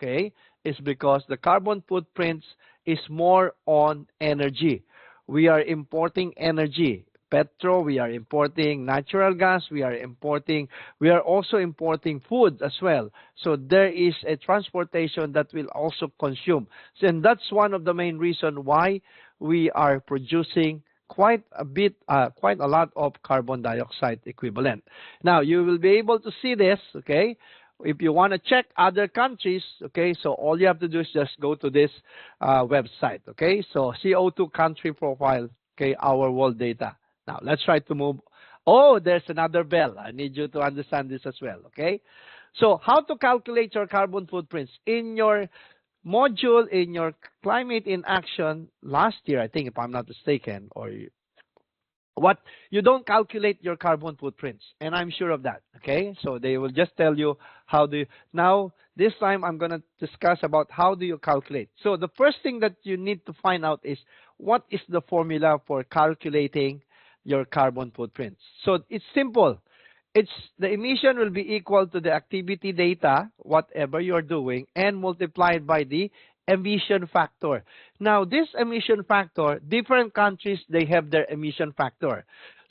okay, is because the carbon footprints is more on energy. We are importing energy. Petrol, we are importing natural gas, we are also importing food as well. So there is a transportation that will also consume. So, and that's one of the main reasons why we are producing quite a lot of carbon dioxide equivalent. Now, you will be able to see this, okay? If you want to check other countries, okay, so all you have to do is just go to this website, okay? So CO2 country profile, okay, our world data. Now, let's try to move. Oh, there's another bell. I need you to understand this as well, okay? So, how to calculate your carbon footprints? In your module, in your Climate in Action last year, I think, if I'm not mistaken, or you don't calculate your carbon footprints, and I'm sure of that, okay? So, they will just tell you how do you. Now, this time, I'm going to discuss about how do you calculate. So, the first thing that you need to find out is what is the formula for calculating your carbon footprints. So it's simple. It's the emission will be equal to the activity data, whatever you're doing, and multiplied by the emission factor. Now, this emission factor, different countries, they have their emission factor.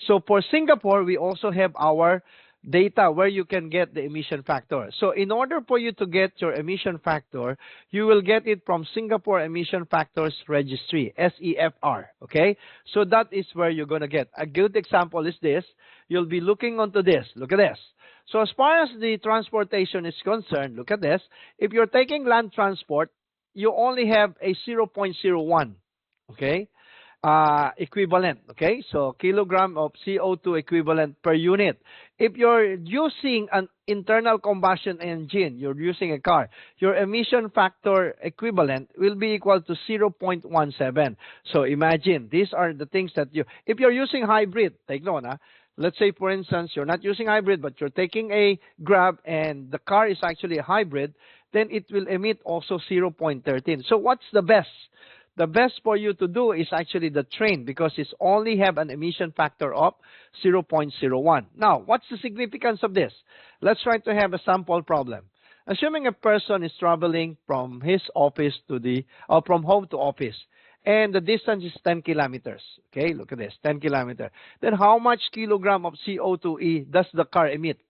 So for Singapore, we also have our data where you can get the emission factor. So in order for you to get your emission factor, you will get it from Singapore Emission Factors Registry, SEFR, okay? So that is where you're going to get. A good example is this. You'll be looking onto this. Look at this. So as far as the transportation is concerned, look at this. If you're taking land transport, you only have a 0.01, okay? Equivalent, okay? So kilogram of CO2 equivalent per unit. If you're using an internal combustion engine, you're using a car, your emission factor equivalent will be equal to 0.17. So imagine, these are the things that if you're using hybrid, take note, let's say for instance, you're not using hybrid, but you're taking a Grab and the car is actually a hybrid, then it will emit also 0.13. So what's the best? The best for you to do is actually the train because it's only have an emission factor of 0.01. Now, what's the significance of this? Let's try to have a sample problem. Assuming a person is traveling from his office to from home to office, and the distance is 10 kilometers. Okay, look at this, 10 kilometers. Then how much kilogram of CO2e does the car emit?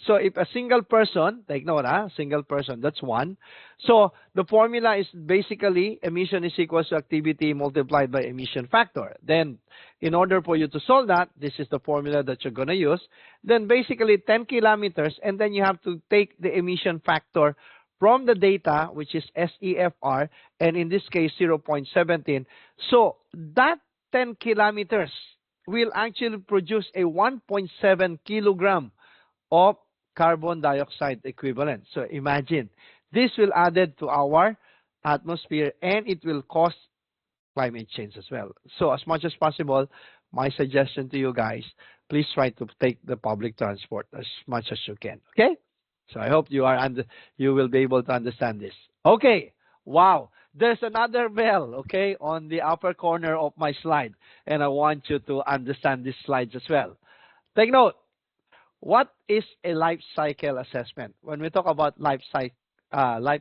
So if a single person, take note, single person, that's one. So the formula is basically emission is equal to activity multiplied by emission factor. Then in order for you to solve that, this is the formula that you're going to use. Then basically 10 kilometers, and then you have to take the emission factor from the data, which is SEFR, and in this case 0.17. So that 10 kilometers will actually produce a 1.7 kilogram of carbon dioxide equivalent. So imagine, This will add to our atmosphere and it will cause climate change as well. So as much as possible, my suggestion to you guys, please try to take the public transport as much as you can. Okay? So I hope you will be able to understand this. Okay. Wow. There's another bell, okay, on the upper corner of my slide, and I want you to understand these slides as well. Take note. What is a life cycle assessment? When we talk about life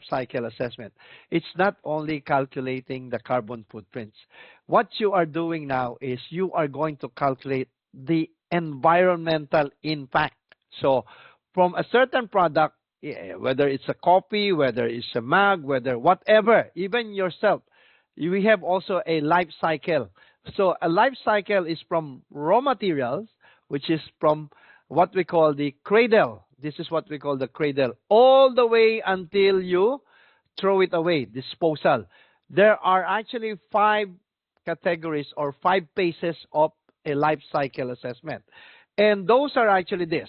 cycle assessment, it's not only calculating the carbon footprints. What you are doing now is you are going to calculate the environmental impact. So from a certain product, whether it's a copy, whether it's a mug, whether whatever, even yourself, we have also a life cycle. So a life cycle is from raw materials, which is from what we call the cradle. This is what we call the cradle, all the way until you throw it away, disposal. There are actually 5 categories or 5 phases of a life cycle assessment. And those are actually this.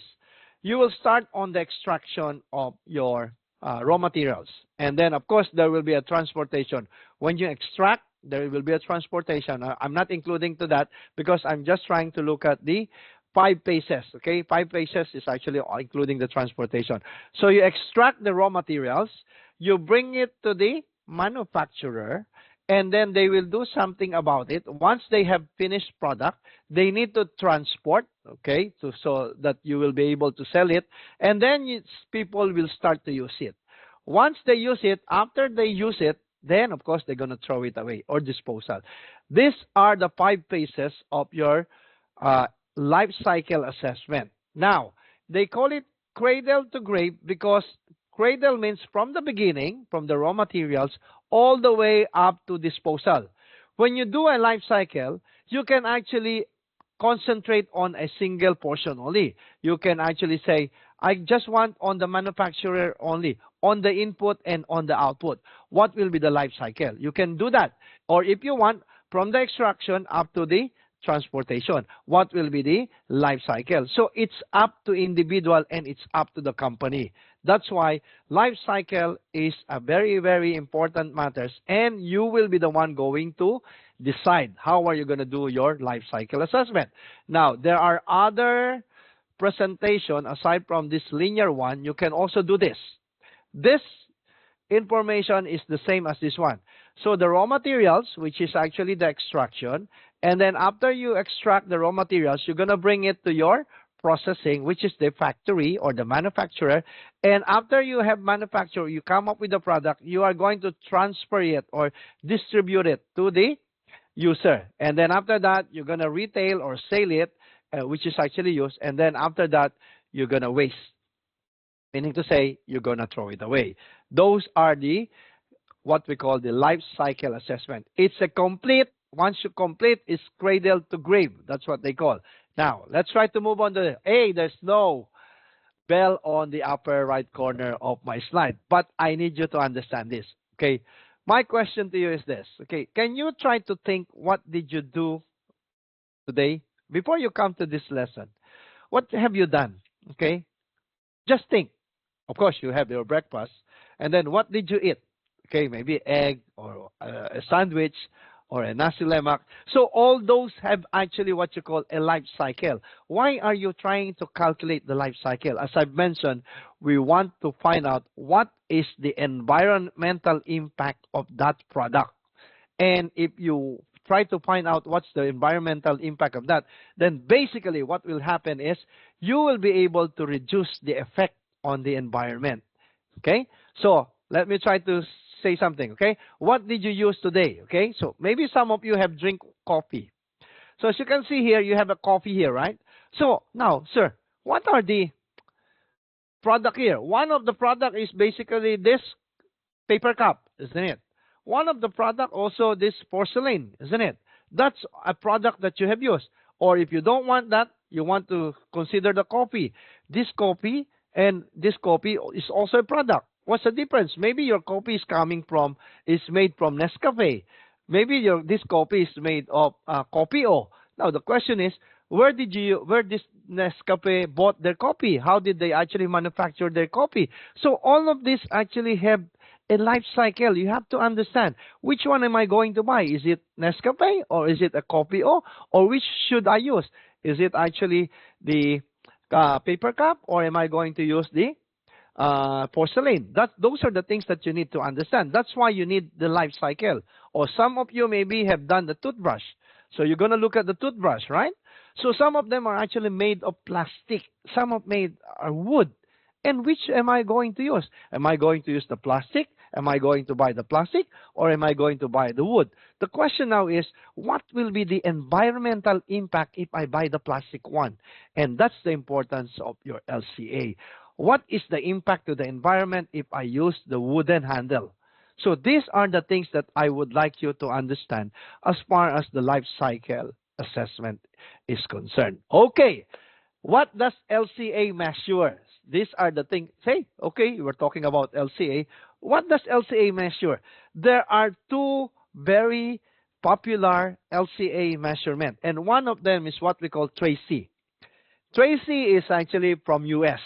You will start on the extraction of your raw materials. And then, of course, there will be a transportation. When you extract, there will be a transportation. I'm not including to that because I'm just trying to look at the 5 phases. Okay, 5 phases is actually including the transportation. So you extract the raw materials, you bring it to the manufacturer, and then they will do something about it. Once they have finished product, they need to transport, okay, so that you will be able to sell it, and then people will start to use it. Once they use it, after they use it, then of course they're going to throw it away or disposal. These are the 5 phases of your life cycle assessment. Now, they call it cradle to grave because cradle means from the beginning, from the raw materials, all the way up to disposal. When you do a life cycle, you can actually concentrate on a single portion only. You can actually say, I just want on the manufacturer only, on the input and on the output. What will be the life cycle? You can do that. Or if you want, from the extraction up to the transportation, what will be the life cycle? So it's up to individual and it's up to the company. That's why life cycle is a very, very important matter, and you will be the one going to decide how are you going to do your life cycle assessment. Now, there are other presentation aside from this linear one. You can also do this. This information is the same as this one. So the raw materials, which is actually the extraction, and then after you extract the raw materials, you're going to bring it to your processing, which is the factory or the manufacturer. And after you have manufactured, you come up with the product, you are going to transfer it or distribute it to the user. And then after that, you're going to retail or sell it, which is actually used. And then after that, you're going to waste, meaning to say you're going to throw it away. Those are the what we call the life cycle assessment. It's a complete, once you complete, it's cradle to grave. That's what they call. Now, let's try to move on to, there's no bell on the upper right corner of my slide, but I need you to understand this, okay? My question to you is this, okay? Can you try to think what did you do today before you come to this lesson? What have you done, okay? Just think. Of course, you have your breakfast, and then what did you eat? Okay, maybe egg or a sandwich or a nasi lemak. So all those have actually what you call a life cycle. Why are you trying to calculate the life cycle? As I've mentioned, we want to find out what is the environmental impact of that product. And if you try to find out what's the environmental impact of that, then basically what will happen is you will be able to reduce the effect on the environment. Okay? So let me try to say something, okay? What did you use today, okay? So maybe some of you have drink coffee. So as you can see here, you have a coffee here, right? So now, sir, what are the product here? One of the product is basically this paper cup, isn't it? One of the product also this porcelain, isn't it? That's a product that you have used. Or if you don't want that, you want to consider the coffee. This coffee and this coffee is also a product. What's the difference? Maybe your coffee is made from Nescafe. Maybe this coffee is made of Coffee-O. Now the question is, where this Nescafe bought their coffee? How did they actually manufacture their coffee? So all of this actually have a life cycle. You have to understand which one am I going to buy. Is it Nescafe or is it a Coffee or which should I use? Is it actually the paper cup or am I going to use the porcelain? Those are the things that you need to understand. That's why you need the life cycle. Or some of you maybe have done the toothbrush. So you're going to look at the toothbrush, right? So some of them are actually made of plastic. Some of made are wood. And which am I going to use? Am I going to use the plastic? Am I going to buy the plastic? Or am I going to buy the wood? The question now is, what will be the environmental impact if I buy the plastic one? And that's the importance of your LCA. What is the impact to the environment if I use the wooden handle? So these are the things that I would like you to understand as far as the life cycle assessment is concerned. Okay, what does LCA measure? These are the things. Say, okay, we're talking about LCA. What does LCA measure? There are two very popular LCA measurements, and one of them is what we call Tracy. Tracy is actually from US.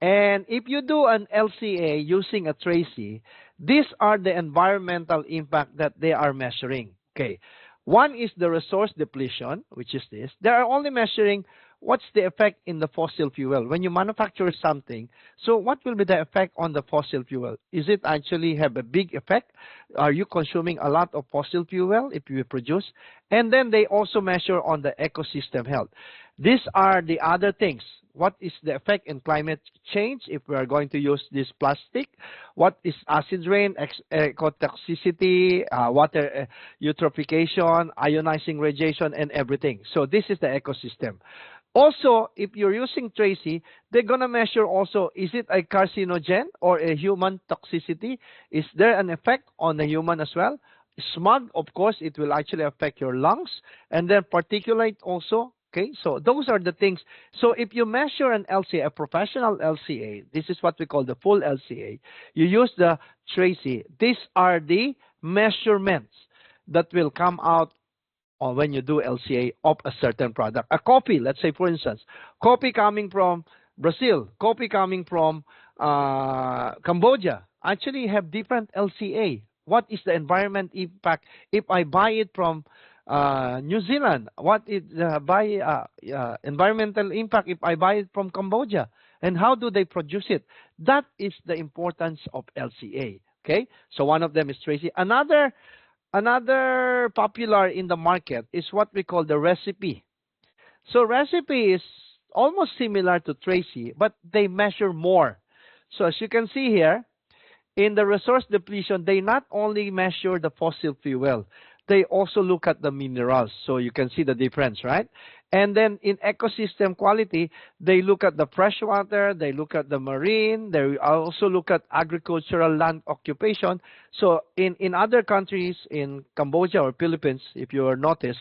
And if you do an LCA using a Tracy, these are the environmental impact that they are measuring. Okay, one is the resource depletion, which is this. They are only measuring what's the effect in the fossil fuel. When you manufacture something, so what will be the effect on the fossil fuel? Is it actually have a big effect? Are you consuming a lot of fossil fuel if you produce? And then they also measure on the ecosystem health. These are the other things. What is the effect in climate change if we are going to use this plastic? What is acid rain, ecotoxicity, water eutrophication, ionizing radiation, and everything. So this is the ecosystem. Also, if you're using Tracy, they're going to measure also, is it a carcinogen or a human toxicity? Is there an effect on the human as well? Smog, of course, it will actually affect your lungs. And then particulate also. Okay, so those are the things. So if you measure an LCA, a professional LCA, this is what we call the full LCA. You use the Tracy. These are the measurements that will come out or when you do LCA of a certain product. A coffee, let's say for instance, coffee coming from Brazil, coffee coming from Cambodia, actually have different LCA. What is the environment impact if I buy it from New Zealand? What is the environmental impact if I buy it from Cambodia? And how do they produce it? That is the importance of LCA. Okay, so one of them is Tracy. Another popular in the market is what we call the recipe. So recipe is almost similar to Tracy, but they measure more. So as you can see here, in the resource depletion, they not only measure the fossil fuel, they also look at the minerals. So you can see the difference, right? And then in ecosystem quality, they look at the freshwater, they look at the marine, they also look at agricultural land occupation. So in other countries, in Cambodia or Philippines, if you notice,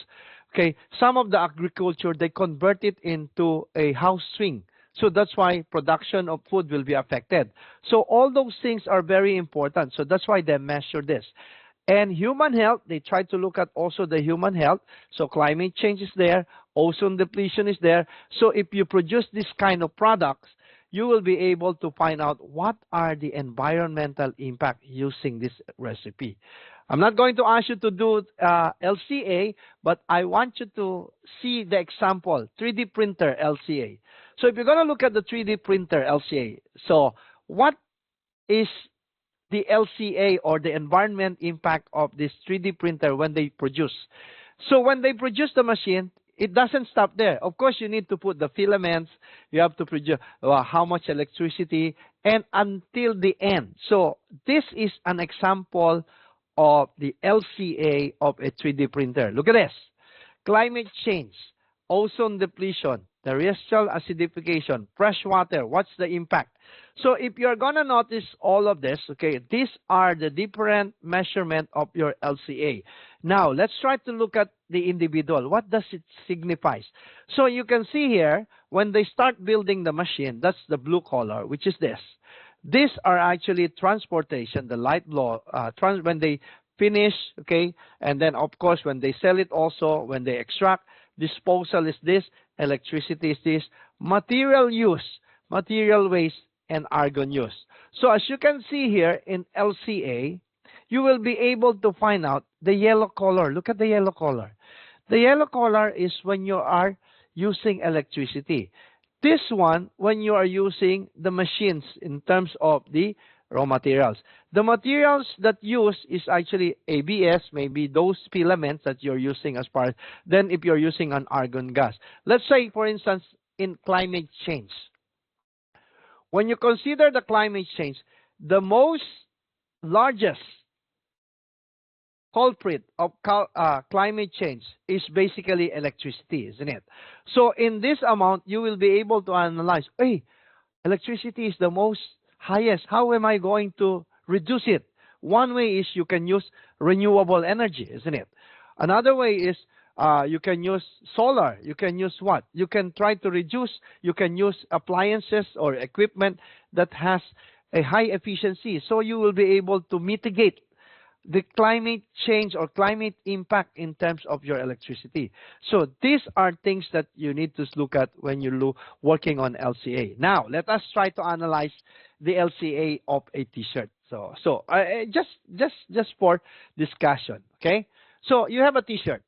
okay, some of the agriculture, they convert it into a house swing. So that's why production of food will be affected. So all those things are very important. So that's why they measure this. And human health, they try to look at also the human health. So climate change is there, ozone depletion is there. So if you produce this kind of products, you will be able to find out what are the environmental impact using this recipe. I'm not going to ask you to do LCA, but I want you to see the example, 3D printer LCA. So if you're going to look at the 3D printer LCA, so what is the LCA or the environment impact of this 3D printer when they produce? So when they produce the machine, it doesn't stop there. Of course, you need to put the filaments, you have to produce how much electricity, and until the end. So this is an example of the LCA of a 3D printer. Look at this. Climate change, ozone depletion, terrestrial acidification, fresh water, what's the impact? So if you're going to notice all of this, okay, these are the different measurement of your LCA. Now, let's try to look at the individual. What does it signify? So you can see here, when they start building the machine, that's the blue color, which is this. These are actually transportation, the light blue, when they finish, okay, and then of course when they sell it also, when they extract, disposal is this, electricity is this, material use, material waste, and argon use. So as you can see here in LCA, you will be able to find out the yellow color. Look at the yellow color. The yellow color is when you are using electricity. This one, when you are using the machines in terms of the raw materials. The materials that use is actually ABS, maybe those filaments that you're using as part. Then if you're using an argon gas. Let's say, for instance, in climate change. When you consider the climate change, the most largest culprit of climate change is basically electricity, isn't it? So in this amount, you will be able to analyze, hey, electricity is the most highest. How am I going to reduce it? One way is you can use renewable energy, isn't it? Another way is you can use solar. You can use what? You can try to reduce. You can use appliances or equipment that has a high efficiency. So you will be able to mitigate the climate change or climate impact in terms of your electricity. So these are things that you need to look at when you're working on LCA. Now, let us try to analyze the LCA of a t-shirt. So just for discussion, okay? So you have a t-shirt,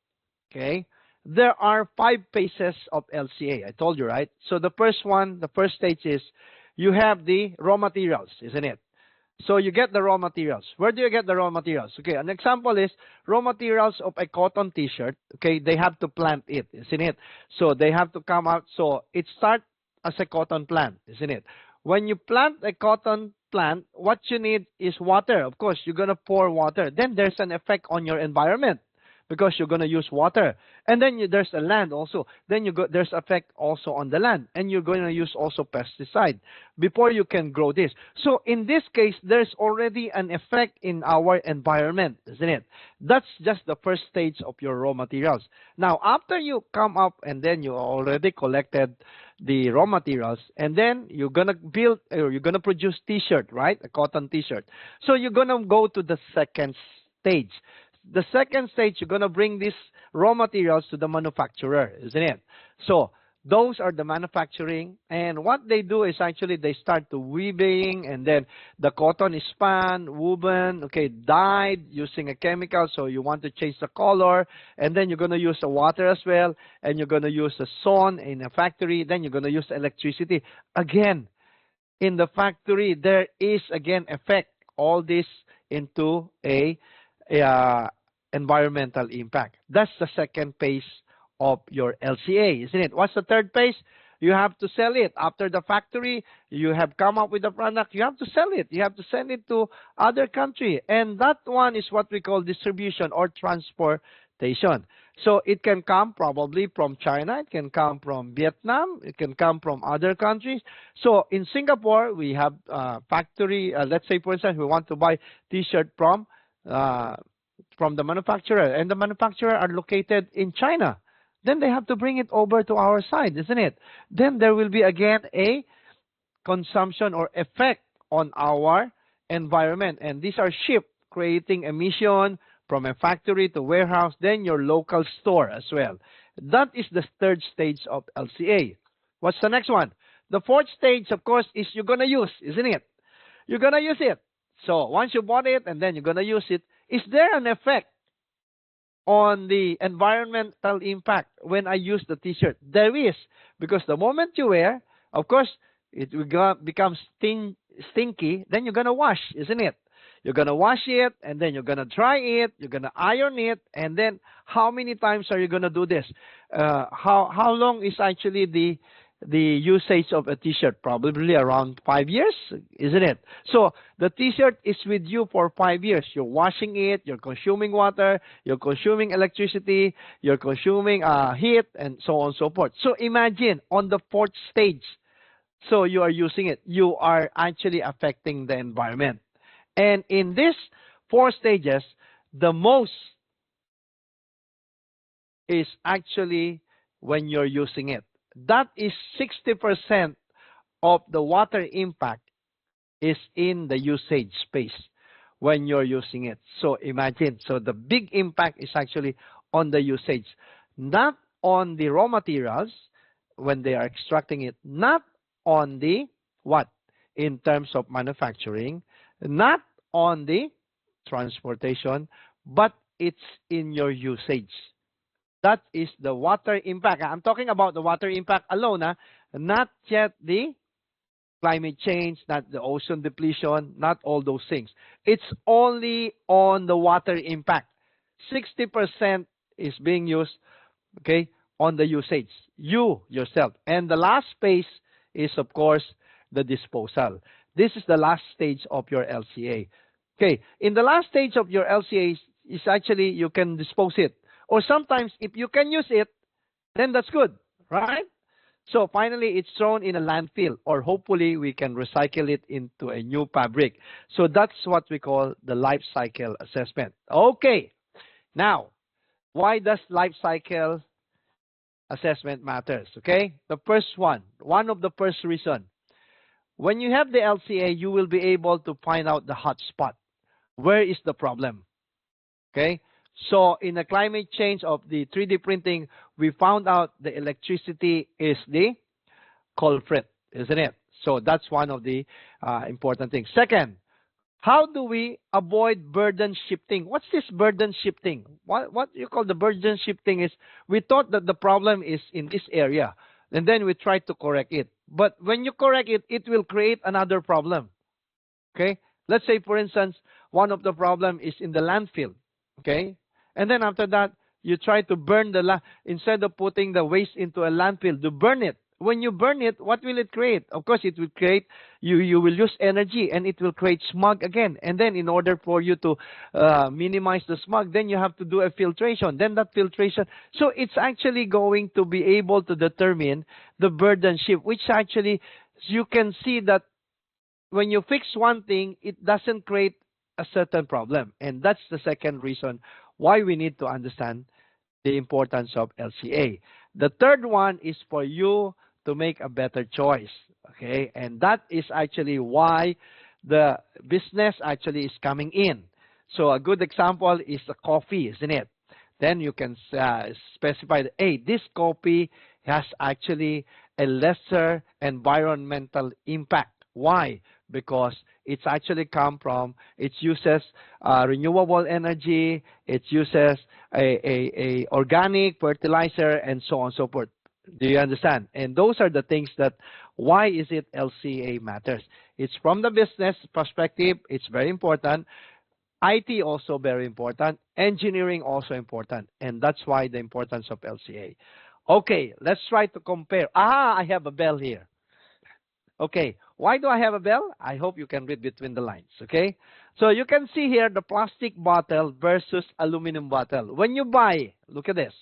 okay? There are 5 phases of LCA. I told you, right? So the first one, the first stage is you have the raw materials, isn't it? So you get the raw materials. Where do you get the raw materials? Okay, an example is raw materials of a cotton t-shirt. Okay, they have to plant it, isn't it? So they have to come out. So it starts as a cotton plant, isn't it? When you plant a cotton plant, what you need is water. Of course, you're going to pour water. Then there's an effect on your environment because you're going to use water. And then there's a land also. Then there's effect also on the land. And you're going to use also pesticide before you can grow this. So in this case, there's already an effect in our environment, isn't it? That's just the first stage of your raw materials. Now, after you come up and then you already collected the raw materials, and then you're going to build, or you're going to produce t-shirt, right? A cotton t-shirt. So you're going to go to the second stage. The second stage, you're going to bring these raw materials to the manufacturer, isn't it? So those are the manufacturing. And what they do is actually they start to weaving, and then the cotton is spun, woven, okay, dyed using a chemical. So you want to change the color. And then you're going to use the water as well. And you're going to use the sun in a factory. Then you're going to use electricity. Again, in the factory, there is, again, effect all this into a environmental impact. That's the second phase of your LCA, isn't it? What's the third phase? You have to sell it. After the factory, you have come up with the product, you have to sell it. You have to send it to other country. And that one is what we call distribution or transportation. So it can come probably from China, it can come from Vietnam, it can come from other countries. So in Singapore, we have factory, let's say for instance, we want to buy t-shirt from the manufacturer, and the manufacturer are located in China. Then they have to bring it over to our side, isn't it? Then there will be again a consumption or effect on our environment, and these are shipped, creating emission from a factory to warehouse, then your local store as well. That is the third stage of LCA. What's the next one? The fourth stage, of course, is you're going to use, isn't it? You're going to use it. So once you bought it and then you're going to use it, is there an effect on the environmental impact when I use the t-shirt? There is, because the moment you wear, of course, it will become stinky, then you're going to wash, isn't it? You're going to wash it, and then you're going to dry it, you're going to iron it, and then how many times are you going to do this? How long is actually the usage of a t-shirt? Probably around 5 years, isn't it? So the t-shirt is with you for 5 years. You're washing it, you're consuming water, you're consuming electricity, you're consuming heat, and so on and so forth. So imagine on the fourth stage, so you are using it, you are actually affecting the environment. And in these 4 stages, the most is actually when you're using it. That is 60% of the water impact is in the usage space when you're using it. So imagine, so the big impact is actually on the usage, not on the raw materials when they are extracting it, not on the what? in terms of manufacturing, not on the transportation, but it's in your usage. That is the water impact. I'm talking about the water impact alone, not yet the climate change, not the ocean depletion, not all those things. It's only on the water impact. 60% is being used, okay, on the usage, you yourself. And the last phase is, of course, the disposal. This is the last stage of your LCA. Okay, in the last stage of your LCA is actually you can dispose it. Or sometimes if you can use it, then that's good, right? So finally, it's thrown in a landfill, or hopefully we can recycle it into a new fabric. So that's what we call the life cycle assessment. Okay, now, why does life cycle assessment matters? Okay, the first one of the first reason, when you have the LCA, you will be able to find out the hot spot. Where is the problem? Okay, so in the climate change of the 3D printing, we found out the electricity is the culprit, isn't it? So that's one of the important things. Second, how do we avoid burden shifting? What's this burden shifting? What you call the burden shifting is, we thought that the problem is in this area, and then we try to correct it. But when you correct it, it will create another problem. Okay? Let's say, for instance, one of the problem is in the landfill. Okay? And then after that, you try to burn the instead of putting the waste into a landfill, to burn it. When you burn it, what will it create? Of course, it will create, you will use energy, and it will create smog again. And then in order for you to minimize the smog, then you have to do a filtration. Then that filtration, so it's actually going to be able to determine the burden shift, which actually, you can see that when you fix one thing, it doesn't create a certain problem. And that's the second reason why we need to understand the importance of LCA. The third one is for you to make a better choice, okay? And that is actually why the business actually is coming in. So a good example is the coffee, isn't it? Then you can specify, hey, this coffee has actually a lesser environmental impact. Why? Because it's actually come from, it uses renewable energy, it uses a organic fertilizer, and so on and so forth. Do you understand? And those are the things that, why is it LCA matters? It's from the business perspective, it's very important. IT also very important. Engineering also important. And that's why the importance of LCA. Okay, let's try to compare. I have a bell here. Okay, why do I have a bell? I hope you can read between the lines, okay? So you can see here the plastic bottle versus aluminum bottle. When you buy, look at this.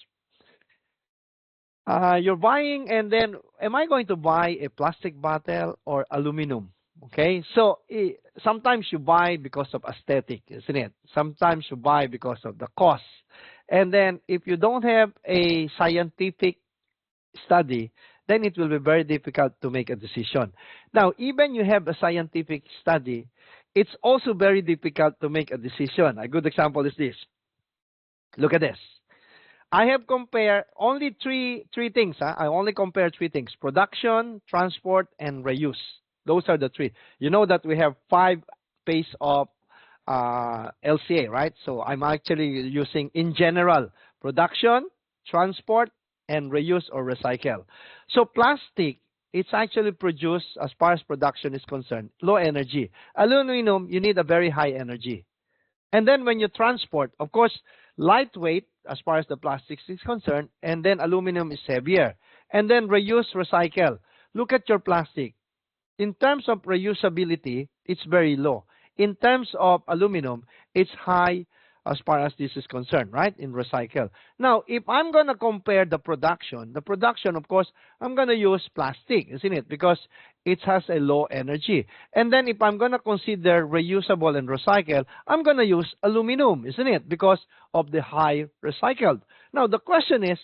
You're buying, and then, am I going to buy a plastic bottle or aluminum? Okay, so sometimes you buy because of aesthetic, isn't it? Sometimes you buy because of the cost. And then if you don't have a scientific study, then it will be very difficult to make a decision. Now, even you have a scientific study, it's also very difficult to make a decision. A good example is this. Look at this. I have compared only three things. I only compare three things: production, transport, and reuse. Those are the three. You know that we have 5 phase of LCA, right? So I'm actually using, in general, production, transport, and reuse or recycle. So plastic, it's actually produced, as far as production is concerned, low energy. Aluminum, you need a very high energy. And then when you transport, of course, lightweight as far as the plastics is concerned, and then aluminum is heavier. And then reuse, recycle. Look at your plastic. In terms of reusability, it's very low. In terms of aluminum, it's high as far as this is concerned, right, in recycle. Now, if I'm going to compare the production, of course, I'm going to use plastic, isn't it? Because it has a low energy. And then if I'm going to consider reusable and recycle, I'm going to use aluminum, isn't it? Because of the high recycled. Now, the question is,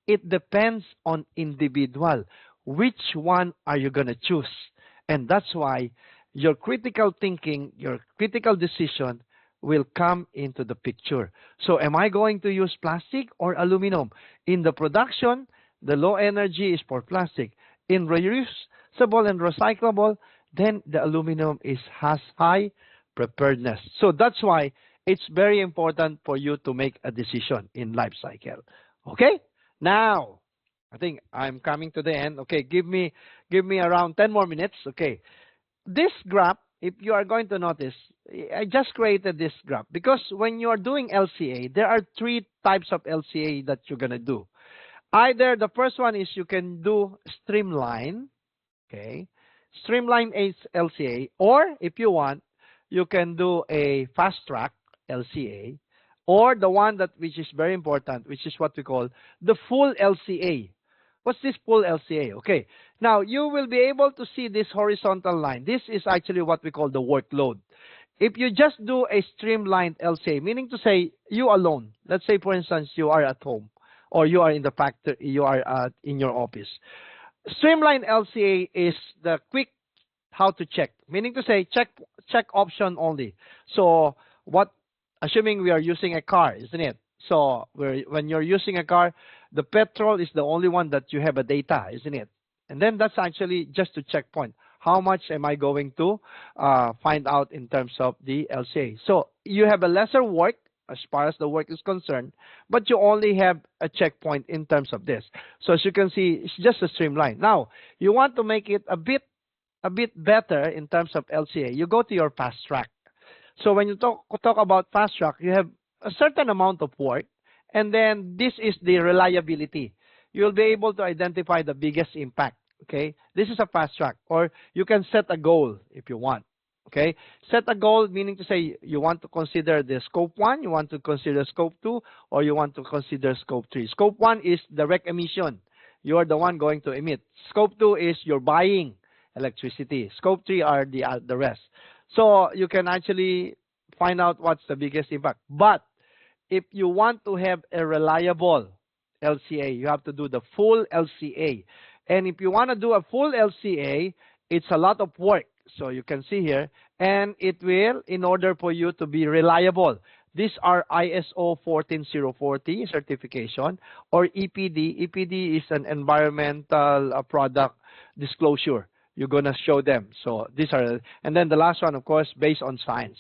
it depends on individual. Which one are you going to choose? And that's why your critical thinking, your critical decision will come into the picture. So am I going to use plastic or aluminum? In the production, the low energy is for plastic. In reusable and recyclable, then the aluminum has high preparedness. So that's why it's very important for you to make a decision in life cycle. Okay? Now, I think I'm coming to the end. Okay, give me around 10 more minutes. Okay. This graph, if you are going to notice, I just created this graph because when you are doing LCA, there are 3 types of LCA that you're going to do. Either the first one is you can do streamline, okay, streamline LCA, or if you want, you can do a fast track LCA, or the one that which is very important, which is what we call the full LCA. What's this full LCA? Okay, now you will be able to see this horizontal line. This is actually what we call the workload. If you just do a streamlined LCA, meaning to say you alone, let's say for instance you are at home or you are in the factory, you are in your office. Streamlined LCA is the quick how to check, meaning to say check option only. So what, assuming we are using a car, isn't it? So when you're using a car, the petrol is the only one that you have a data, isn't it? And then that's actually just to checkpoint. How much am I going to find out in terms of the LCA? So you have a lesser work as far as the work is concerned, but you only have a checkpoint in terms of this. So as you can see, it's just a streamline. Now, you want to make it a bit better in terms of LCA. You go to your fast track. So when you talk about fast track, you have a certain amount of work, and then this is the reliability. You'll be able to identify the biggest impact. Okay, this is a fast track, or you can set a goal if you want. Okay, set a goal meaning to say you want to consider the scope 1, you want to consider scope 2, or you want to consider scope 3. Scope 1 is direct emission. You are the one going to emit. Scope 2 is you're buying electricity. Scope 3 are the rest. So you can actually find out what's the biggest impact. But if you want to have a reliable LCA, you have to do the full LCA. And if you want to do a full LCA, it's a lot of work. So you can see here, and it will, in order for you to be reliable, these are ISO 14040 certification or EPD. EPD is an environmental product disclosure. You're going to show them. So these are, and then the last one, of course, based on science.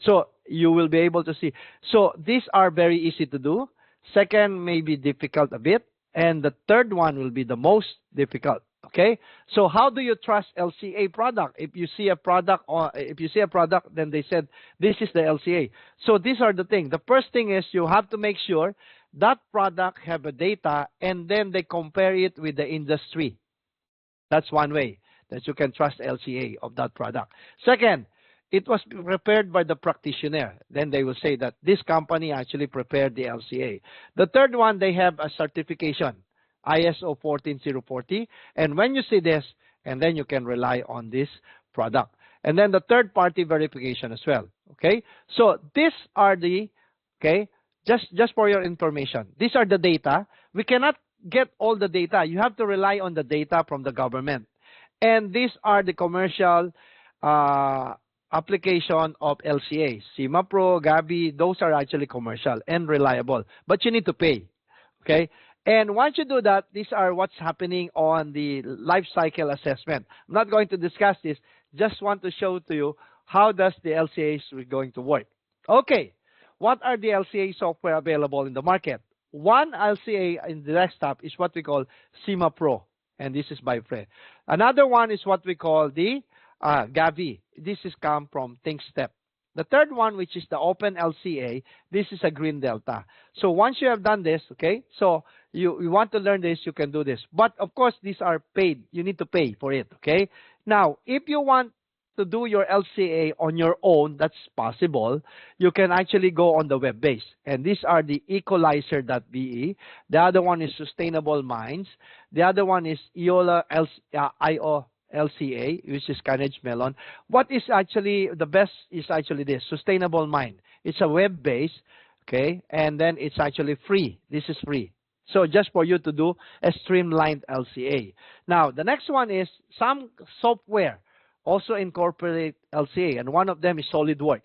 So you will be able to see. So these are very easy to do. Second may be difficult a bit. And the third one will be the most difficult. Okay. So how do you trust LCA product? If you see a product, or if you see a product, then they said this is the LCA. So these are the things. The first thing is you have to make sure that product have a data, and then they compare it with the industry. That's one way that you can trust LCA of that product. Second, it was prepared by the practitioner. Then they will say that this company actually prepared the LCA. The third one, they have a certification, ISO 14040. And when you see this, and then you can rely on this product. And then the third party verification as well. Okay. So these are the, okay, just for your information, these are the data. We cannot get all the data. You have to rely on the data from the government. And these are the commercial application of LCA. CIMA Pro, Gavi, those are actually commercial and reliable, but you need to pay. Okay. And once you do that, these are what's happening on the life cycle assessment. I'm not going to discuss this. Just want to show to you how does the LCA is going to work. Okay. What are the LCA software available in the market? One LCA in the desktop is what we call CIMA Pro, and this is by Fred. Another one is what we call the Gavi. This is come from ThinkStep. The third one, which is the Open LCA, this is a Green Delta. So once you have done this, okay, so you want to learn this, you can do this. But of course, these are paid. You need to pay for it, okay? Now, if you want to do your LCA on your own, that's possible. You can actually go on the web base. And these are the equalizer.be. The other one is Sustainable Minds. The other one is IO LCA, which is Carnegie Mellon. What is actually the best is actually this, Sustainable Mind. It's a web base, okay, and then it's actually free. This is free. So just for you to do a streamlined LCA. Now, the next one is some software also incorporate LCA, and one of them is SolidWorks.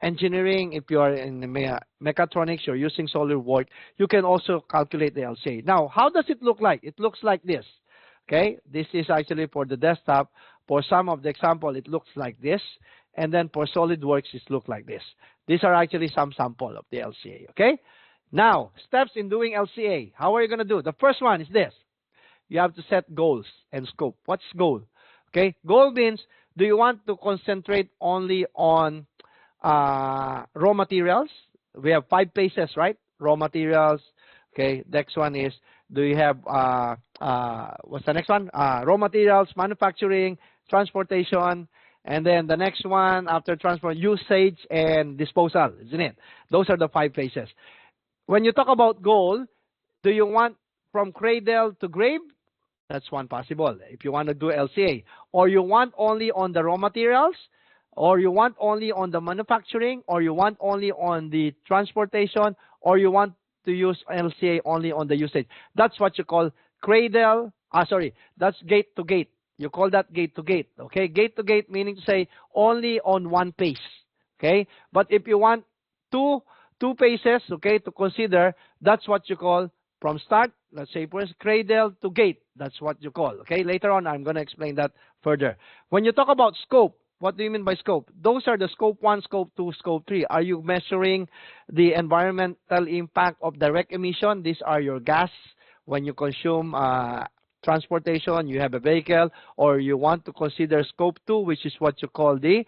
Engineering, if you are in mechatronics, you're using SolidWorks, you can also calculate the LCA. Now, how does it look like? It looks like this. Okay, this is actually for the desktop. For some of the example, it looks like this. And then for SolidWorks, it looks like this. These are actually some sample of the LCA, okay? Now, steps in doing LCA. How are you going to do it? The first one is this. You have to set goals and scope. What's goal? Okay, goal means, do you want to concentrate only on raw materials? We have 5 phases, right? Raw materials. Okay, next one is, do you have, what's the next one? Raw materials, manufacturing, transportation, and then the next one after transport, usage and disposal, isn't it? Those are the 5 phases. When you talk about goal, do you want from cradle to grave? That's one possible, if you want to do LCA. Or you want only on the raw materials, or you want only on the manufacturing, or you want only on the transportation, or you want to use LCA only on the usage. That's what you call cradle, that's gate to gate. You call that gate to gate, okay? Gate to gate meaning to say only on one pace, okay? But if you want two paces, okay, to consider, that's what you call from start, let's say, for cradle to gate. That's what you call, okay? Later on, I'm going to explain that further. When you talk about scope, what do you mean by scope? Those are the scope 1, scope 2, scope 3. Are you measuring the environmental impact of direct emission? These are your gas when you consume transportation, you have a vehicle, or you want to consider scope 2, which is what you call the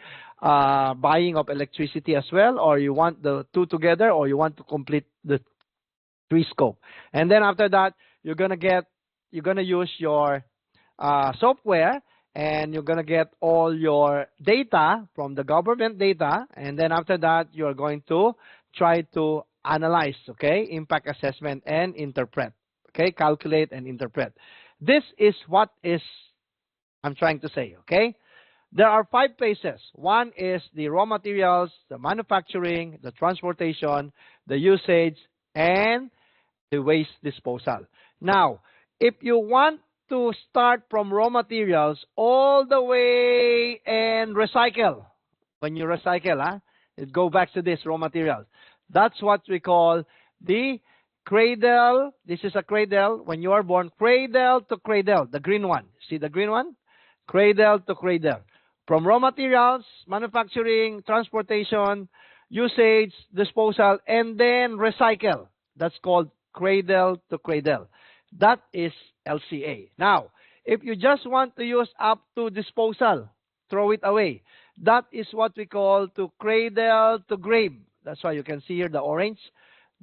buying of electricity as well, or you want the 2 together, or you want to complete the 3 scope. And then after that, you're gonna use your software, and you're gonna get all your data from the government data, and then after that, you're going to try to analyze, okay, impact assessment and interpret, okay, calculate and interpret. This is what I'm trying to say, okay? There are 5 phases. One is the raw materials, the manufacturing, the transportation, the usage, and the waste disposal. Now, if you want to start from raw materials all the way and recycle, when you recycle, it go back to this raw materials. That's what we call the cradle. This is a cradle. When you are born, cradle to cradle, the green one. See the green one? Cradle to cradle. From raw materials, manufacturing, transportation, usage, disposal, and then recycle. That's called cradle to cradle. That is LCA. Now, if you just want to use up to disposal, throw it away. That is what we call to cradle to grave. That's why you can see here the orange.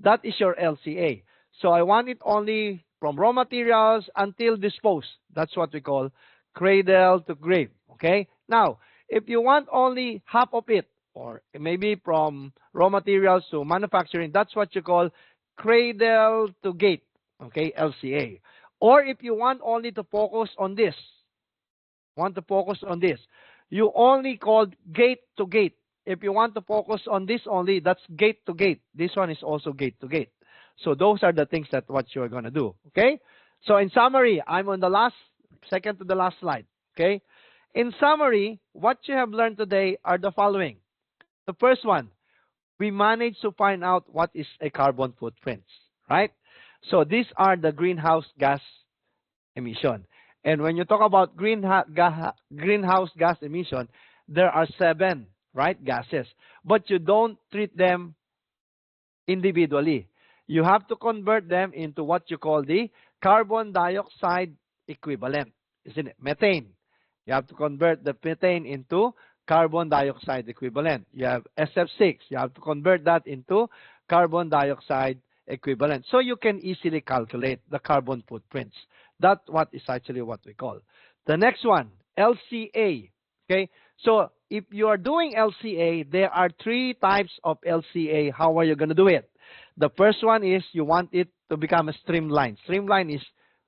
That is your LCA. So I want it only from raw materials until dispose. That's what we call cradle to grave. Okay? Now, if you want only half of it, or maybe from raw materials to manufacturing, that's what you call cradle to gate, okay, LCA. Or if you want only to focus on this, you only call gate to gate. If you want to focus on this only, that's gate to gate. This one is also gate to gate. So those are the things that what you're going to do, okay? So in summary, I'm on the second to the last slide, okay? In summary, what you have learned today are the following. The first one, we managed to find out what is a carbon footprint, right? So these are the greenhouse gas emission. And when you talk about greenhouse gas emission, there are 7, right, gases. But you don't treat them individually. You have to convert them into what you call the carbon dioxide equivalent, isn't it? Methane. You have to convert the methane into carbon dioxide equivalent. You have SF6. You have to convert that into carbon dioxide equivalent. So you can easily calculate the carbon footprints. That's what is actually what we call. The next one, LCA. Okay. So if you are doing LCA, there are 3 types of LCA. How are you going to do it? The first one is you want it to become a streamline. Streamline is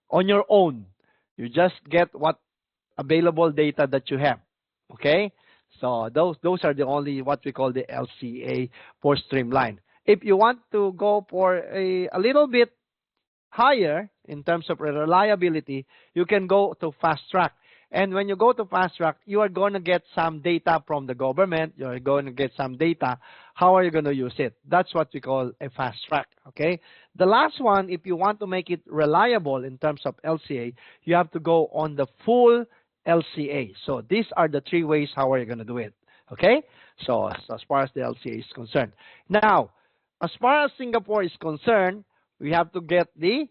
on your own. You just get what available data that you have. Okay. So those are the only what we call the LCA for streamline. If you want to go for a little bit higher in terms of reliability, you can go to fast track. And when you go to fast track, you are going to get some data from the government. You are going to get some data. How are you going to use it? That's what we call a fast track. Okay. The last one, if you want to make it reliable in terms of LCA, you have to go on the full LCA. So these are the three ways how are you going to do it. Okay? So as far as the LCA is concerned. Now, as far as Singapore is concerned, we have to get the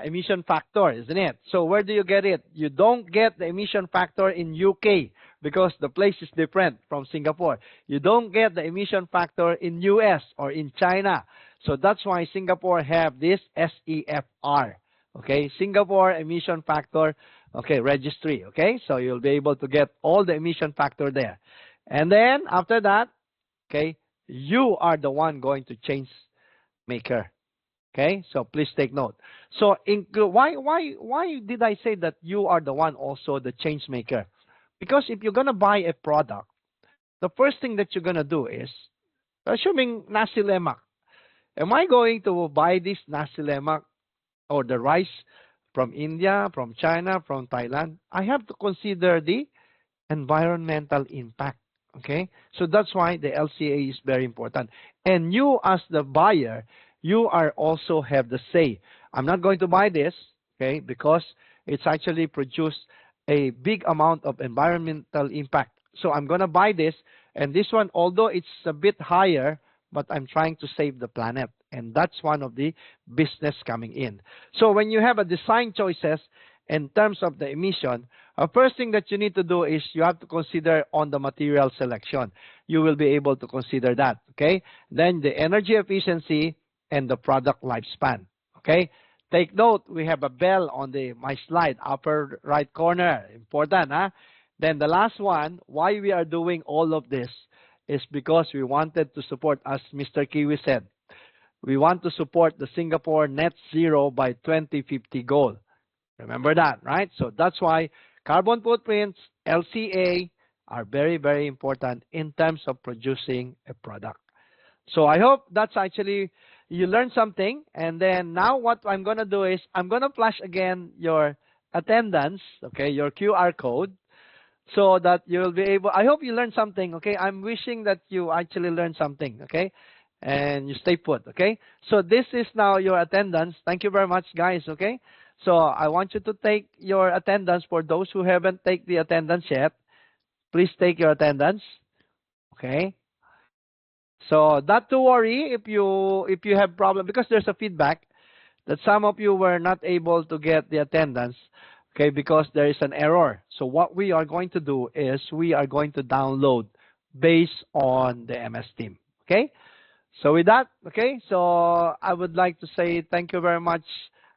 emission factor, isn't it? So where do you get it? You don't get the emission factor in UK because the place is different from Singapore. You don't get the emission factor in US or in China. So that's why Singapore have this SEFR. Okay, Singapore emission factor, okay, registry. Okay, so you'll be able to get all the emission factor there. And then after that, okay, you are the one going to change maker. Okay, so please take note. So why did I say that you are the one also the change maker? Because if you're gonna buy a product, the first thing that you're gonna do is, assuming nasi lemak, am I going to buy this nasi lemak or the rice from India, from China, from Thailand? I have to consider the environmental impact. Okay, so that's why the LCA is very important. And you as the buyer, you are also have the say. I'm not going to buy this, okay, because it's actually produced a big amount of environmental impact. So I'm going to buy this, and this one, although it's a bit higher, but I'm trying to save the planet. And that's one of the business coming in. So when you have a design choices in terms of the emission, first thing that you need to do is you have to consider on the material selection. You will be able to consider that, okay? Then the energy efficiency and the product lifespan, okay? Take note, we have a bell on my slide, upper right corner, important, huh? Then the last one, why we are doing all of this is because we wanted to support, as Mr. Kiwi said, we want to support the Singapore net zero by 2050 goal. Remember that, right? So that's why carbon footprints, LCA, are very, very important in terms of producing a product. So I hope that's actually, you learned something. And then now what I'm going to do is I'm going to flash again your attendance, okay, your QR code, so that you'll be able, I hope you learned something, okay? I'm wishing that you actually learned something, okay? And you stay put, okay? So this is now your attendance. Thank you very much, guys, okay? So I want you to take your attendance. For those who haven't taken the attendance yet, please take your attendance, okay? So not to worry if you have problem, because there's a feedback that some of you were not able to get the attendance, okay, because there is an error. So what we are going to do is we are going to download based on the MS Team, okay? So with that, okay, so I would like to say thank you very much.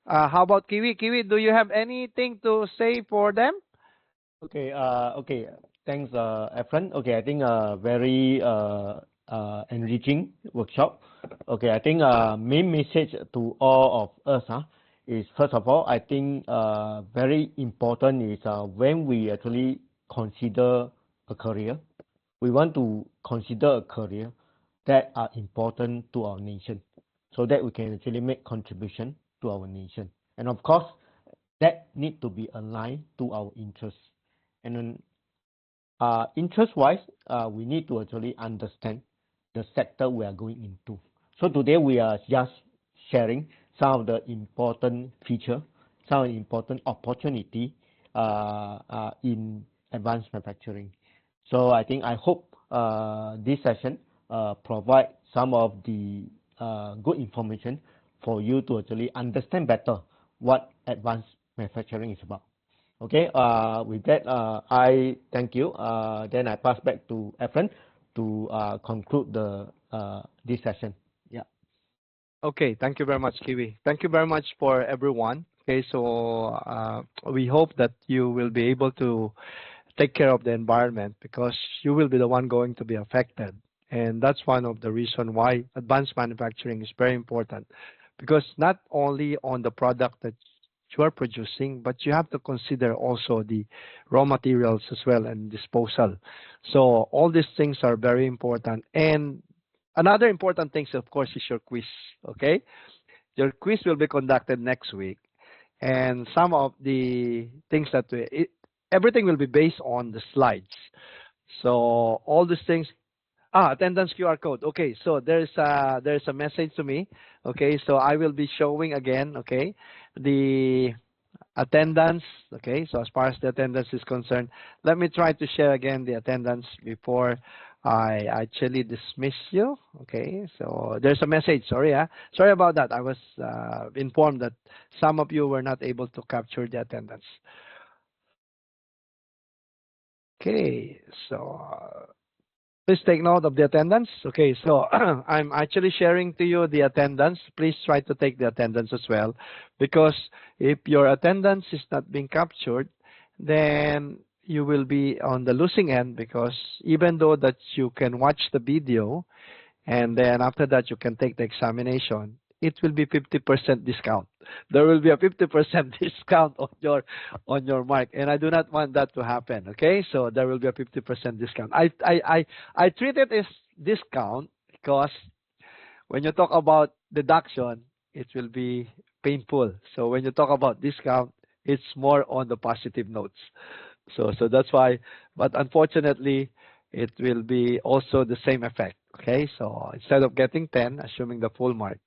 How about Kiwi? Kiwi, do you have anything to say for them? Okay, okay. Thanks, Efren. Okay, I think very enriching workshop. Okay, I think main message to all of us is, first of all, I think very important is when we actually consider a career, we want to consider a career that are important to our nation, so that we can actually make contribution to our nation. And of course, that need to be aligned to our interests. And then interest-wise, we need to actually understand the sector we are going into. So today we are just sharing some of the important feature, some of the important opportunity in advanced manufacturing. So I hope this session provide some of the good information for you to actually understand better what advanced manufacturing is about. Okay, with that, I thank you. Then I pass back to Efren to conclude this session. Yeah. Okay, thank you very much, Kiwi. Thank you very much for everyone. Okay, so we hope that you will be able to take care of the environment, because you will be the one going to be affected. And that's one of the reasons why advanced manufacturing is very important, because not only on the product that you are producing, but you have to consider also the raw materials as well and disposal. So all these things are very important. And another important thing, of course, is your quiz, okay? Your quiz will be conducted next week. And some of the things that everything will be based on the slides. So all these things, attendance QR code. Okay, so there's a message to me. Okay, so I will be showing again, okay, the attendance. Okay, so as far as the attendance is concerned, let me try to share again the attendance before I actually dismiss you. Okay, so there's a message. Sorry, sorry about that. I was informed that some of you were not able to capture the attendance. Okay, so please take note of the attendance. Okay, so I'm actually sharing to you the attendance. Please try to take the attendance as well, because if your attendance is not being captured, then you will be on the losing end, because even though that you can watch the video and then after that you can take the examination, it will be 50% discount. There will be a 50% discount on your mark, and I do not want that to happen. Okay, so there will be a 50% discount. I treat it as discount because when you talk about deduction, it will be painful. So when you talk about discount, it's more on the positive notes. So that's why, but unfortunately, it will be also the same effect. Okay, so instead of getting 10, assuming the full mark,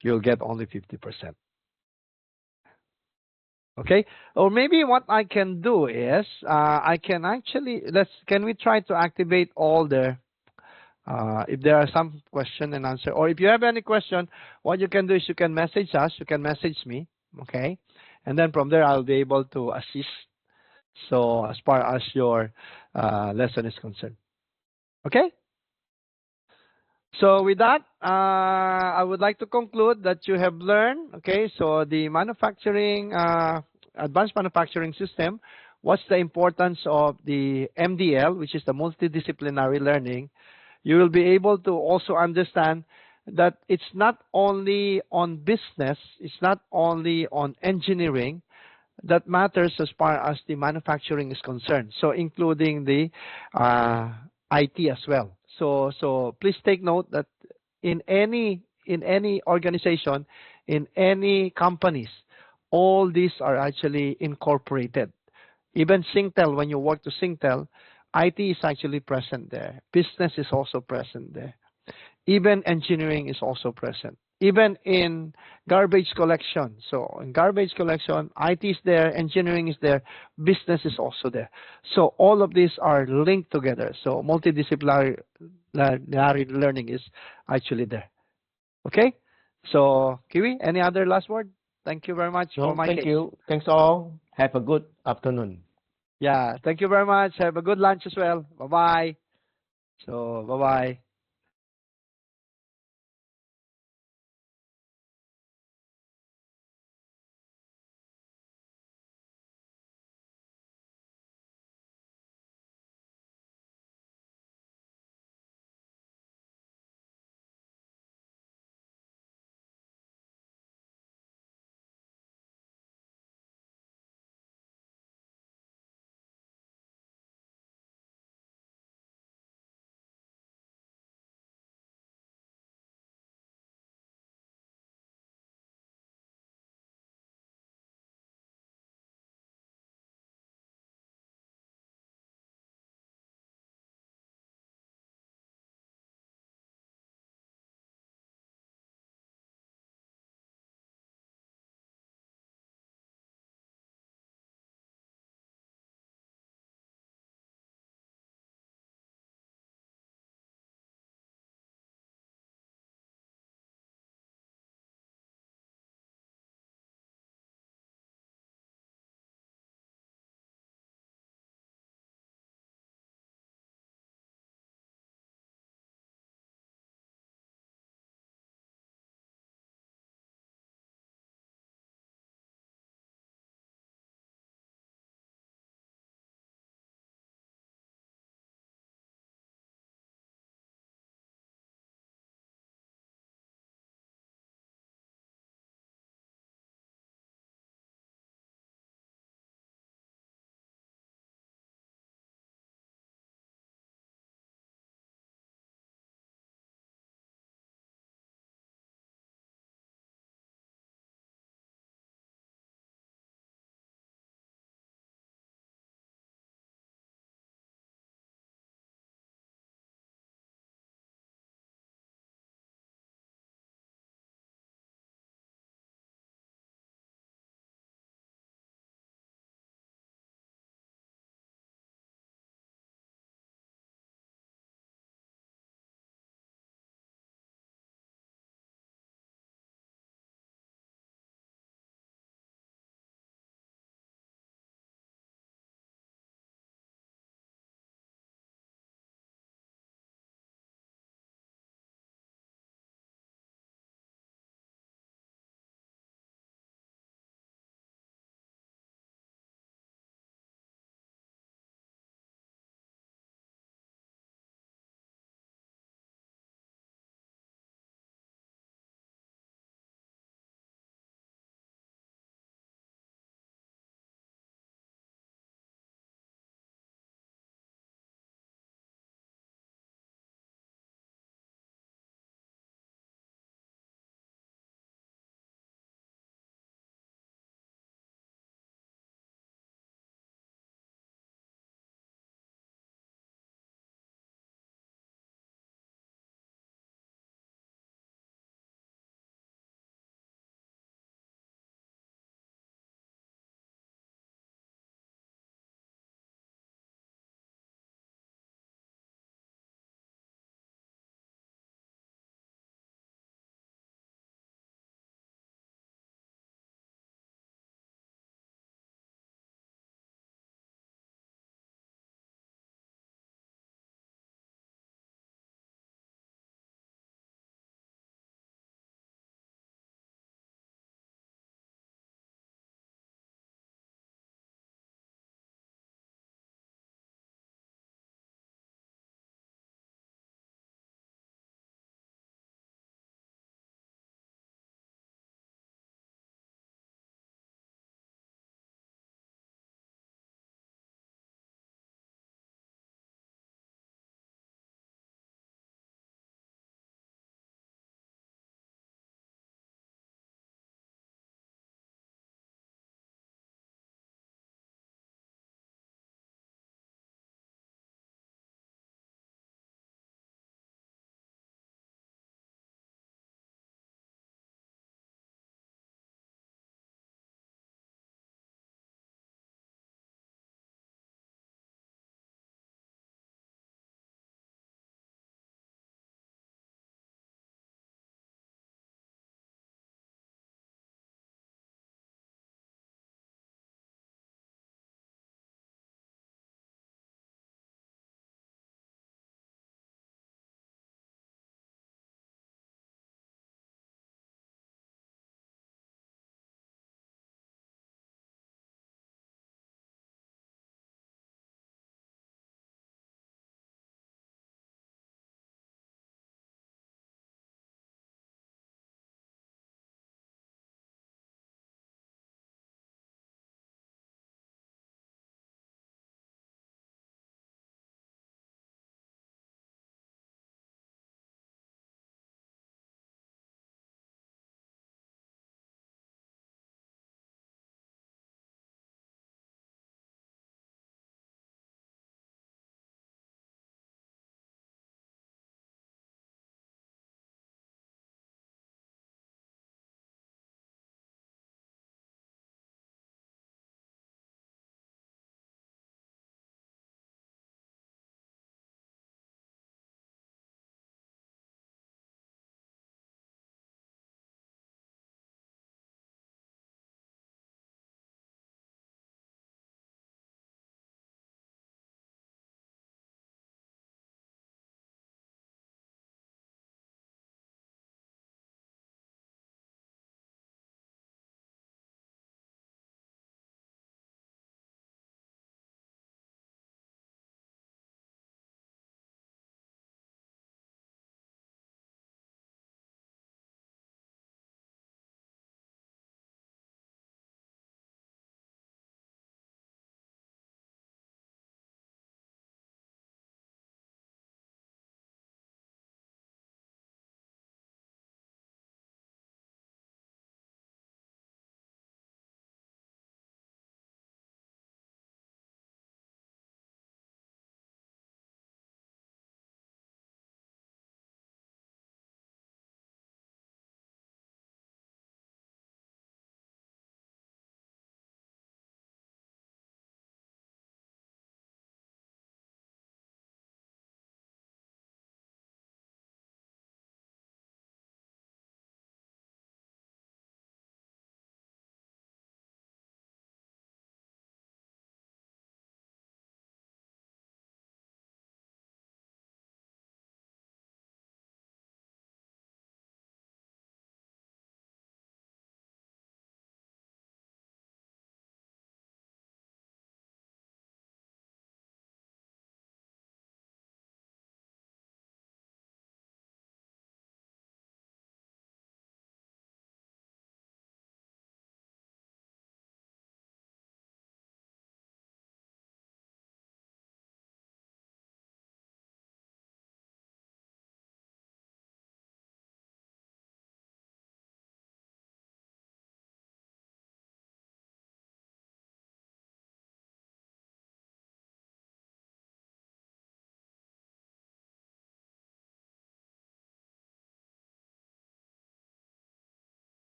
you'll get only 50%. Okay, or maybe what I can do is I can actually can we try to activate all the if there are some question and answer, or if you have any question, what you can do is you can message us, you can message me. Okay, and then from there I'll be able to assist. So as far as your lesson is concerned. Okay. So with that, I would like to conclude that you have learned, okay, so the manufacturing, advanced manufacturing system, what's the importance of the MDL, which is the multidisciplinary learning. You will be able to also understand that it's not only on business, it's not only on engineering that matters as far as the manufacturing is concerned. So including the IT as well. So please take note that in any organization, in any companies, all these are actually incorporated. Even Singtel, when you work to Singtel, IT is actually present there. Business is also present there. Even engineering is also present. Even in garbage collection. So in garbage collection, IT is there, engineering is there, business is also there. So all of these are linked together. So multidisciplinary learning is actually there. Okay? So Kiwi, any other last word? Thank you very much for my Thank case. you. Thanks all. Have a good afternoon. Yeah, thank you very much. Have a good lunch as well. Bye-bye. So bye-bye.